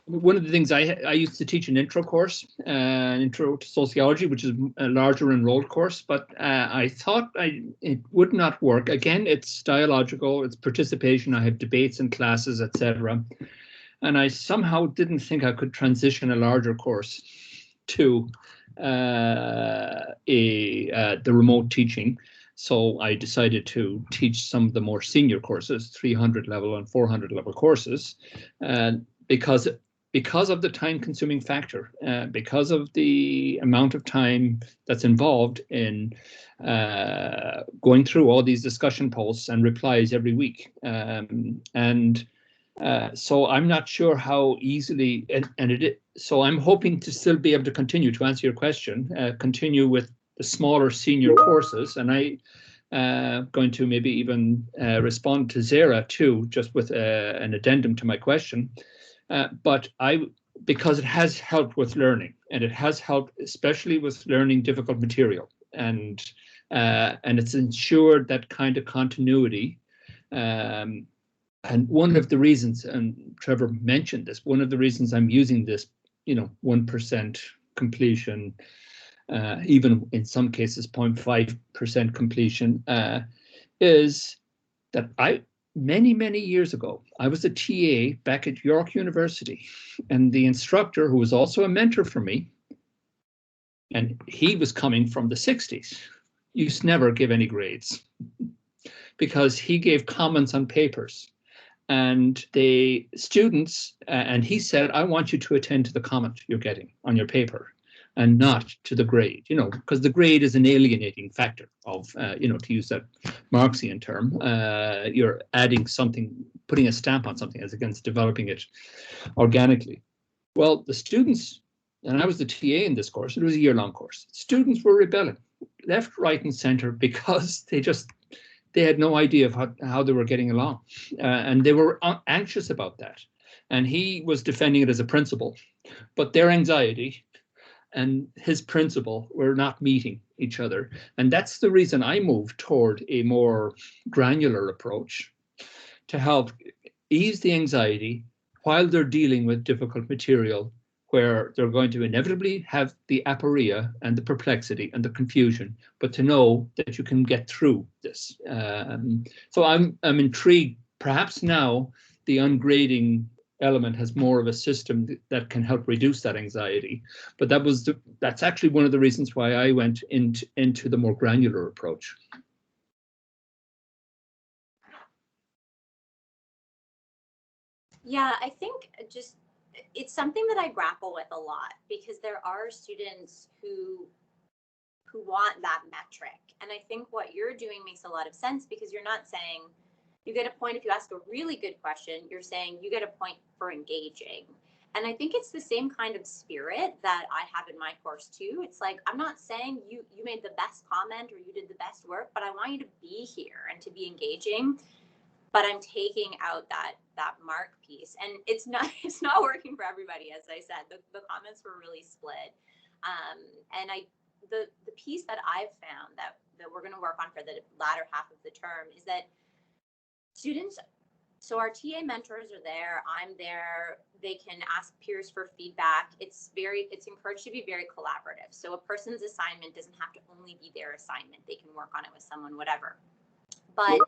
one of the things I used to teach an intro course, an intro to sociology, which is a larger enrolled course, but I thought it would not work. Again, it's dialogical, it's participation. I have debates in classes, etc. And I somehow didn't think I could transition a larger course to the remote teaching. So I decided to teach some of the more senior courses, 300 level and 400 level courses, because of the time-consuming factor, because of the amount of time that's involved in going through all these discussion posts and replies every week. So I'm not sure how easily, so I'm hoping to still be able to continue to answer your question, continue with the smaller senior courses, and going to maybe even respond to Zara too, just with an addendum to my question. But because it has helped with learning, and it has helped especially with learning difficult material, and it's ensured that kind of continuity. And one of the reasons, and Trevor mentioned this, one of the reasons I'm using this, 1% completion, even in some cases 0.5% completion, is that many years ago, I was a TA back at York University, and the instructor, who was also a mentor for me, and he was coming from the 60s, used to never give any grades because he gave comments on papers. And the students, and he said, I want you to attend to the comment you're getting on your paper and not to the grade, because the grade is an alienating factor of, to use that Marxian term, you're adding something, putting a stamp on something as against developing it organically. Well, the students, and I was the TA in this course, it was a year-long course, students were rebelling left, right, and center because they had no idea of how they were getting along. And they were anxious about that. And he was defending it as a principle, but their anxiety and his principle were not meeting each other. And that's the reason I moved toward a more granular approach to help ease the anxiety while they're dealing with difficult material, where they're going to inevitably have the aporia and the perplexity and the confusion, but to know that you can get through this. So I'm intrigued. Perhaps now the ungrading element has more of a system that can help reduce that anxiety. But that's actually one of the reasons why I went into the more granular approach. Yeah, I think just it's something that I grapple with a lot, because there are students who want that metric. And I think what you're doing makes a lot of sense, because you're not saying you get a point if you ask a really good question. You're saying you get a point for engaging. And I think it's the same kind of spirit that I have in my course too. It's like, I'm not saying you made the best comment or you did the best work, but I want you to be here and to be engaging. But I'm taking out that mark piece, and it's not working for everybody. As I said, the comments were really split. And the piece that I've found that we're going to work on for the latter half of the term is that students, so our TA mentors are there, I'm there, they can ask peers for feedback. It's encouraged to be very collaborative. So a person's assignment doesn't have to only be their assignment. They can work on it with someone, whatever. But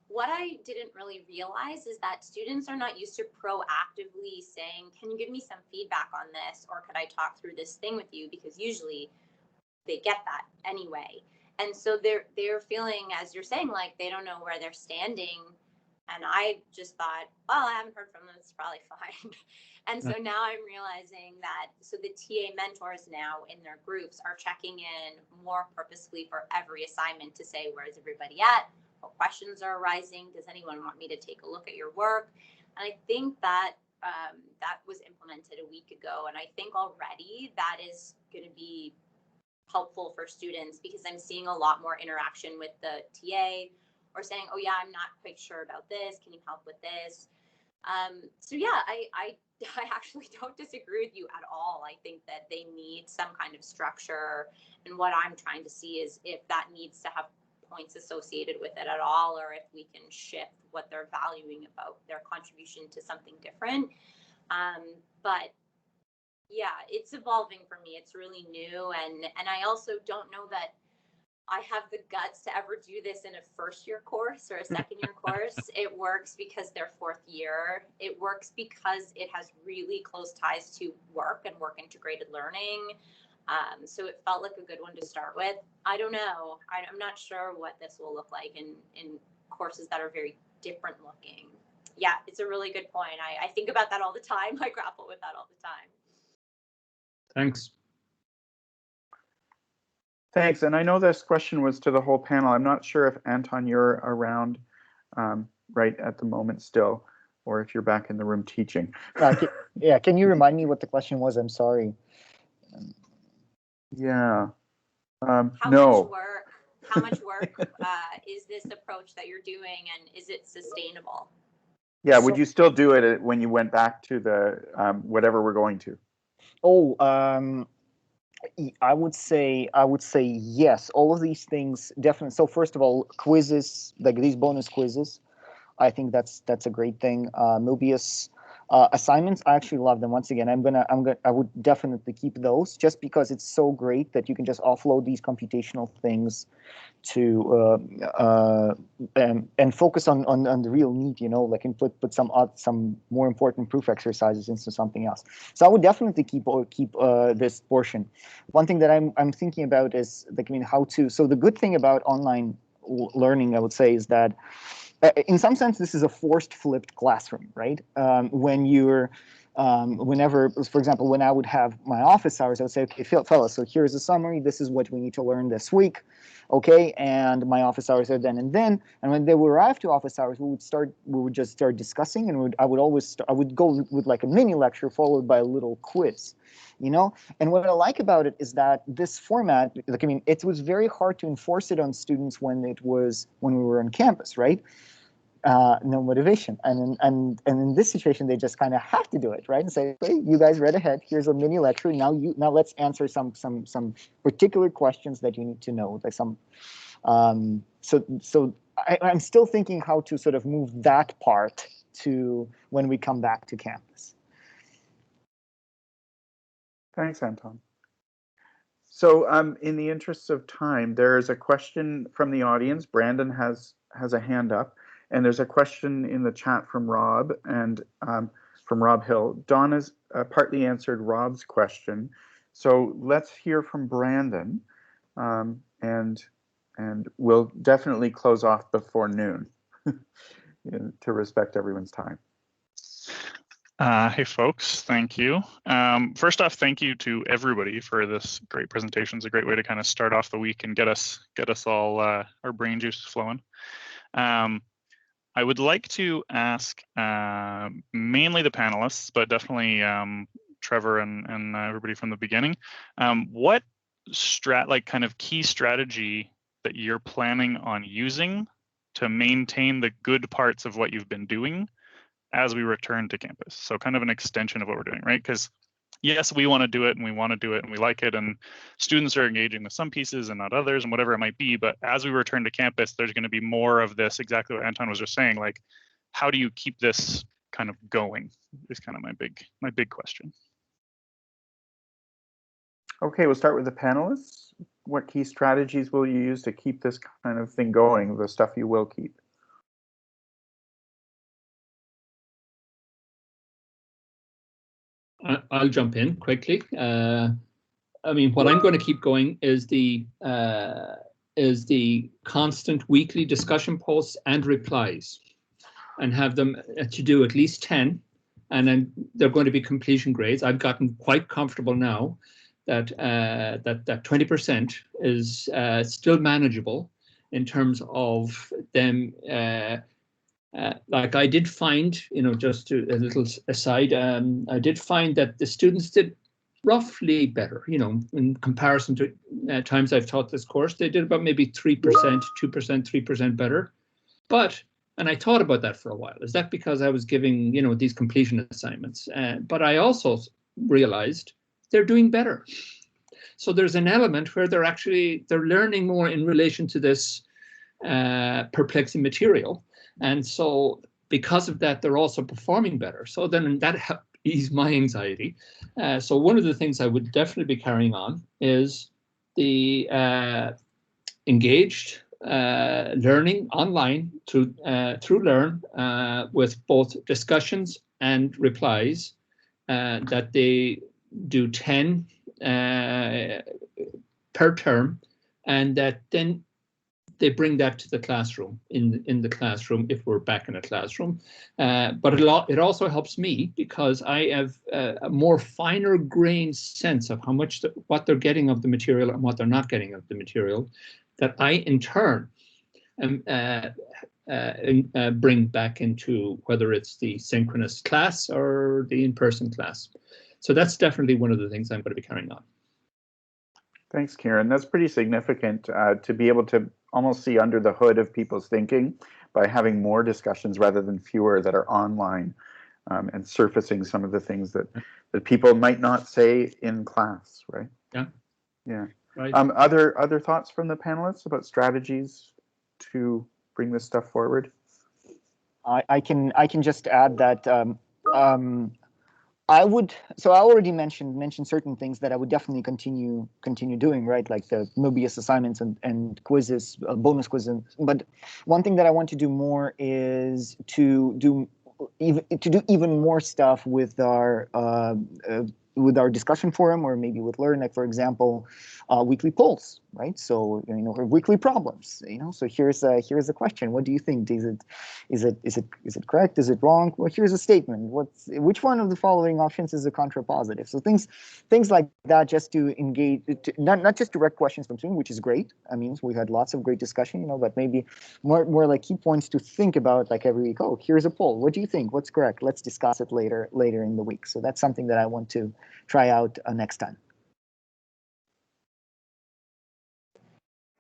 what I didn't really realize is that students are not used to proactively saying, can you give me some feedback on this? Or could I talk through this thing with you? Because usually they get that anyway. And so they're feeling, as you're saying, like they don't know where they're standing. And I just thought, well, I haven't heard from them, it's probably fine. And so now I'm realizing that, so the TA mentors now in their groups are checking in more purposefully for every assignment to say, where's everybody at? What questions are arising? Does anyone want me to take a look at your work? And I think that that was implemented a week ago. And I think already that is going to be helpful for students, because I'm seeing a lot more interaction with the TA, or saying, oh yeah, I'm not quite sure about this. Can you help with this? So yeah, I actually don't disagree with you at all. I think that they need some kind of structure. And what I'm trying to see is if that needs to have points associated with it at all, or if we can shift what they're valuing about their contribution to something different. But yeah, it's evolving for me. It's really new. And I also don't know that I have the guts to ever do this in a first year course or a second year course. It works because they're fourth year. It works because it has really close ties to work and work integrated learning. So it felt like a good one to start with. I don't know. I'm not sure what this will look like in courses that are very different looking. Yeah, it's a really good point. I think about that all the time. I grapple with that all the time. Thanks. Thanks. And I know this question was to the whole panel. I'm not sure if Anton, you're around right at the moment still, or if you're back in the room teaching. Yeah, can you remind me what the question was? I'm sorry. Yeah. How much work is this approach that you're doing, and is it sustainable? Yeah, would you still do it when you went back to the whatever we're going to? Oh, I would say yes. All of these things definitely. So first of all, quizzes, like these bonus quizzes, I think that's a great thing. Mobius assignments, I actually love them. Once again, I would definitely keep those, just because it's so great that you can just offload these computational things to and focus on the real need, like, and put some more important proof exercises into something else. So I would definitely keep this portion. One thing that I'm thinking about is, like, how to. So the good thing about online learning, I would say, is that in some sense this is a forced flipped classroom, right? When you're whenever, for example, when I would have my office hours, I would say, okay, fellas, so here's a summary. This is what we need to learn this week. Okay, and my office hours are then and then. And when they would arrive to office hours, we would just start discussing, and I would go with like a mini lecture followed by a little quiz, And what I like about it is that this format, like, it was very hard to enforce it on students when we were on campus, right? No motivation, and in this situation they just kind of have to do it, right? And say, hey, you guys read ahead, here's a mini lecture, now let's answer some particular questions that you need to know, like some so I'm still thinking how to sort of move that part to when we come back to campus. Thanks, Anton. So in the interests of time, there is a question from the audience. Brandon has a hand up, and there's a question in the chat from Rob and from Rob Hill. Donna's partly answered Rob's question. So let's hear from Brandon, and we'll definitely close off before noon to respect everyone's time. Hey folks, thank you. First off, thank you to everybody for this great presentation. It's a great way to kind of start off the week and get us all our brain juices flowing. I would like to ask mainly the panelists, but definitely Trevor and everybody from the beginning, what kind of key strategy that you're planning on using to maintain the good parts of what you've been doing as we return to campus. So kind of an extension of what we're doing, right? Because yes, we want to do it and we want to do it and we like it, and students are engaging with some pieces and not others and whatever it might be. But as we return to campus, there's going to be more of this, exactly what Anton was just saying, like, how do you keep this kind of going is kind of my big question. Okay, we'll start with the panelists. What key strategies will you use to keep this kind of thing going, the stuff you will keep? I'll jump in quickly. I mean, what I'm going to keep going is the constant weekly discussion posts and replies, and have them to do at least 10, and then they're going to be completion grades. I've gotten quite comfortable now that that 20% is still manageable in terms of them. Like I did find, just a little aside, I did find that the students did roughly better, in comparison to times I've taught this course. They did about maybe 3%, 2%, 3% better. And I thought about that for a while. Is that because I was giving, these completion assignments? But I also realized they're doing better. So there's an element where they're learning more in relation to this perplexing material. And so because of that, they're also performing better. So then that helped ease my anxiety. So one of the things I would definitely be carrying on is the engaged learning online through Learn with both discussions and replies, that they do 10 per term, and that then they bring that to the classroom in the classroom if we're back in a classroom. But it also helps me because I have a more finer grained sense of how much what they're getting of the material and what they're not getting of the material, that I in turn bring back into whether it's the synchronous class or the in-person class. So that's definitely one of the things I'm going to be carrying on. Thanks, Kieran. That's pretty significant to be able to almost see under the hood of people's thinking by having more discussions rather than fewer that are online, and surfacing some of the things that people might not say in class, right? Yeah. Yeah. Right. Other thoughts from the panelists about strategies to bring this stuff forward? I can just add that I already mentioned certain things that I would definitely continue doing, right? Like the Mobius assignments and quizzes, bonus quizzes. But one thing that I want to do more is to do even more stuff with our discussion forum, or maybe with Learn, like for example, weekly polls, right? So or weekly problems, So here's a question. What do you think? Is it correct? Is it wrong? Well, here's a statement. Which one of the following options is a contrapositive? So things like that, just to engage, not just direct questions from students, which is great. I mean, we had lots of great discussion, but maybe more like key points to think about, like every week. Oh, here's a poll. What do you think? What's correct? Let's discuss it later in the week. So that's something that I want to try out next time.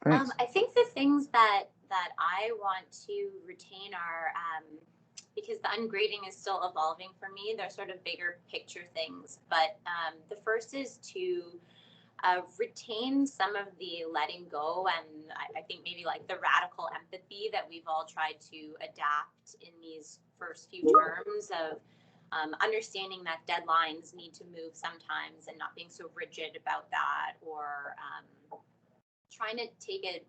I think the things that I want to retain are, because the ungrading is still evolving for me, they're sort of bigger picture things. But the first is to retain some of the letting go and I think maybe like the radical empathy that we've all tried to adapt in these first few terms of understanding that deadlines need to move sometimes and not being so rigid about that, or trying to take a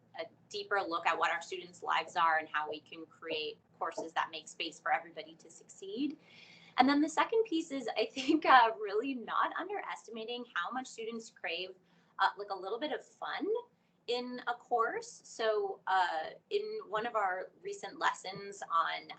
deeper look at what our students' lives are and how we can create courses that make space for everybody to succeed. And then the second piece is, I think, really not underestimating how much students crave like a little bit of fun in a course. So in one of our recent lessons on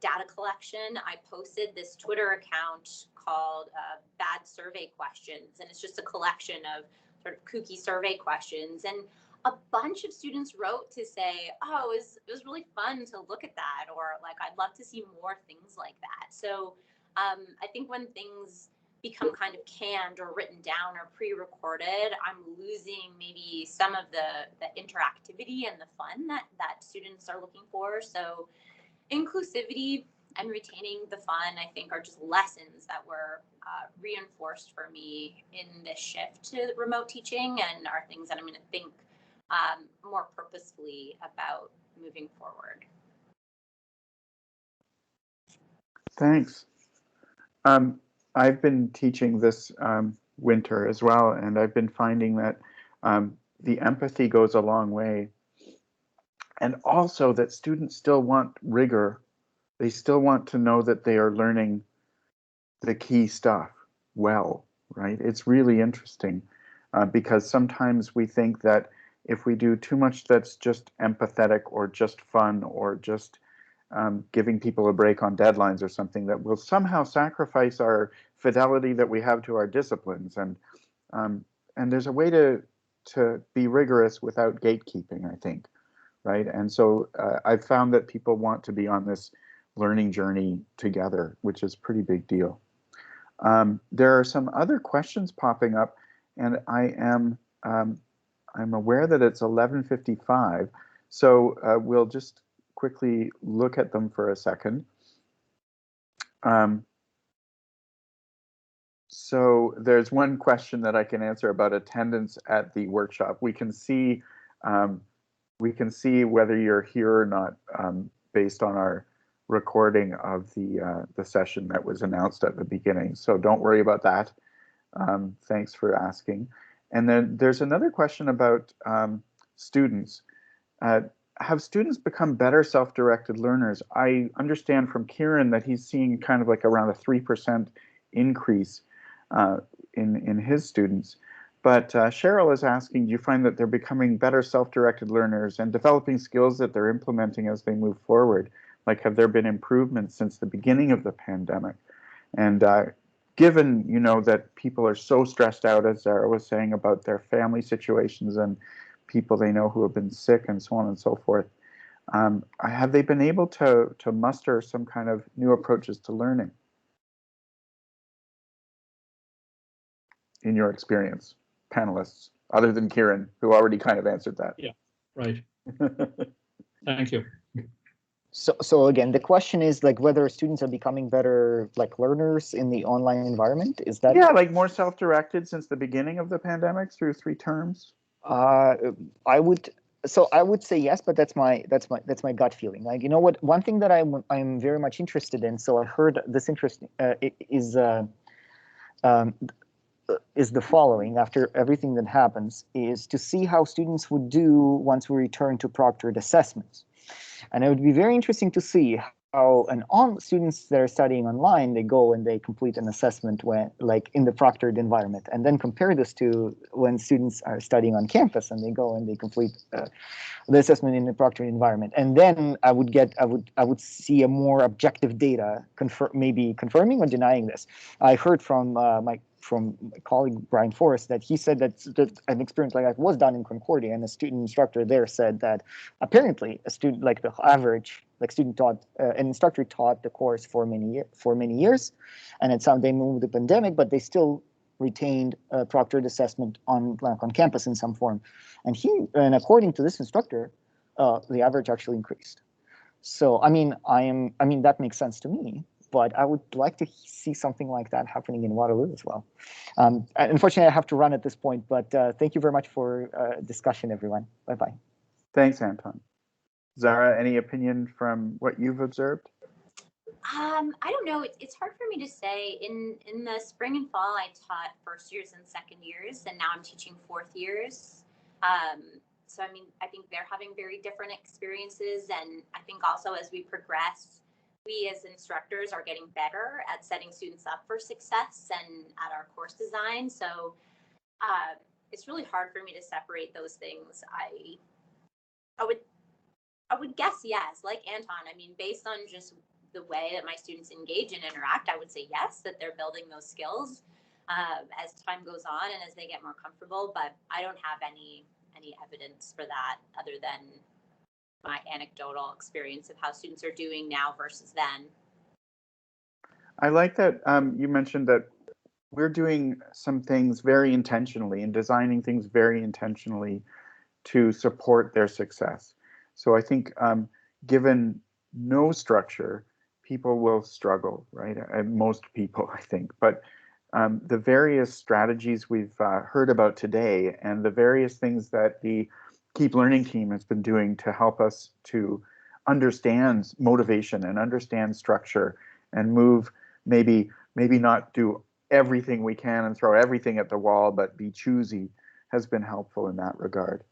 data collection, I posted this Twitter account called Bad Survey Questions, and it's just a collection of sort of kooky survey questions. And a bunch of students wrote to say, oh, it was really fun to look at that, or like, I'd love to see more things like that. So I think when things become kind of canned or written down or pre-recorded, I'm losing maybe some of the interactivity and the fun that students are looking for. So inclusivity and retaining the fun, I think, are just lessons that were reinforced for me in this shift to remote teaching, and are things that I'm going to think more purposefully about moving forward. Thanks. I've been teaching this winter as well, and I've been finding that the empathy goes a long way. And also that students still want rigor. They still want to know that they are learning the key stuff well, right? It's really interesting because sometimes we think that if we do too much that's just empathetic or just fun or just giving people a break on deadlines or something, that will somehow sacrifice our fidelity that we have to our disciplines. And there's a way to be rigorous without gatekeeping, I think, right? And so I've found that people want to be on this learning journey together, which is a pretty big deal. There are some other questions popping up, and I'm aware that it's 11:55, so we'll just quickly look at them for a second. So there's one question that I can answer about attendance at the workshop. We can see whether you're here or not based on our recording of the session that was announced at the beginning. So don't worry about that. Thanks for asking. And then there's another question about students. Have students become better self-directed learners? I understand from Kieran that he's seeing kind of like around a 3% increase in his students. But Cheryl is asking, do you find that they're becoming better self-directed learners and developing skills that they're implementing as they move forward? Like, have there been improvements since the beginning of the pandemic? And given, you know, that people are so stressed out, as Zara was saying, about their family situations and people they know who have been sick and so on and so forth, have they been able to muster some kind of new approaches to learning in your experience, panelists, other than Kieran, who already kind of answered that? Yeah, right. Thank you. So again, the question is like whether students are becoming better like learners in the online environment. Is that? Yeah, like more self-directed since the beginning of the pandemic through 3 terms. I would say yes, but that's my gut feeling. Like, you know what? One thing that I'm very much interested in. So I heard this interesting is the following. After everything that happens, is to see how students would do once we return to proctored assessments. And it would be very interesting to see how students that are studying online, they go and they complete an assessment when, like, in the proctored environment, and then compare this to when students are studying on campus and they go and they complete the assessment in the proctored environment. And then I would see a more objective data maybe confirming or denying this. I heard from my colleague Brian Forrest that he said that an experiment like that was done in Concordia, and a student instructor there said that apparently a student, like the average student taught, an instructor taught the course for many years, and at some they moved the pandemic, but they still retained proctored assessment on campus in some form, and according to this instructor, the average actually increased. So I mean that makes sense to me. but I would like to see something like that happening in Waterloo as well. Unfortunately, I have to run at this point, but thank you very much for discussion, everyone. Bye-bye. Thanks, Anton. Zara, any opinion from what you've observed? I don't know. It's hard for me to say. In the spring and fall, I taught first years and second years, and now I'm teaching fourth years. So I mean, I think they're having very different experiences, and I think also as we progress, we as instructors are getting better at setting students up for success and at our course design. So it's really hard for me to separate those things. I would guess yes, like Anton. I mean, based on just the way that my students engage and interact, I would say yes, that they're building those skills as time goes on and as they get more comfortable. But I don't have any evidence for that other than my anecdotal experience of how students are doing now versus then. I like that you mentioned that we're doing some things very intentionally and designing things very intentionally to support their success. So I think given no structure, people will struggle, right? Most people, I think. But the various strategies we've heard about today and the various things that the Keep Learning team has been doing to help us to understand motivation and understand structure and move, maybe not do everything we can and throw everything at the wall, but be choosy, has been helpful in that regard.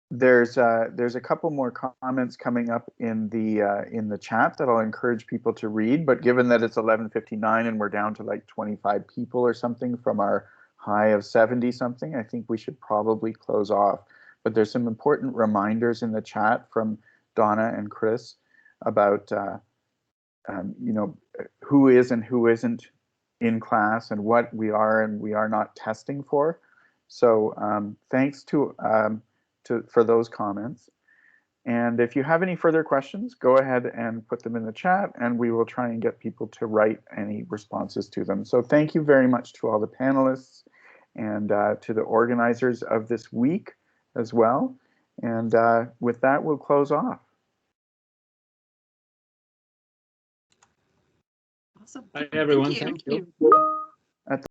There's a couple more comments coming up in the chat that I'll encourage people to read, but given that it's 11:59 and we're down to like 25 people or something from our high of 70 something, I think we should probably close off. But there's some important reminders in the chat from Donna and Chris about you know, who is and who isn't in class and what we are and we are not testing for. So thanks for those comments. And if you have any further questions, go ahead and put them in the chat and we will try and get people to write any responses to them. So thank you very much to all the panelists and to the organizers of this week as well. And with that, we'll close off. Awesome. Hi, everyone. Thank you. Thank you.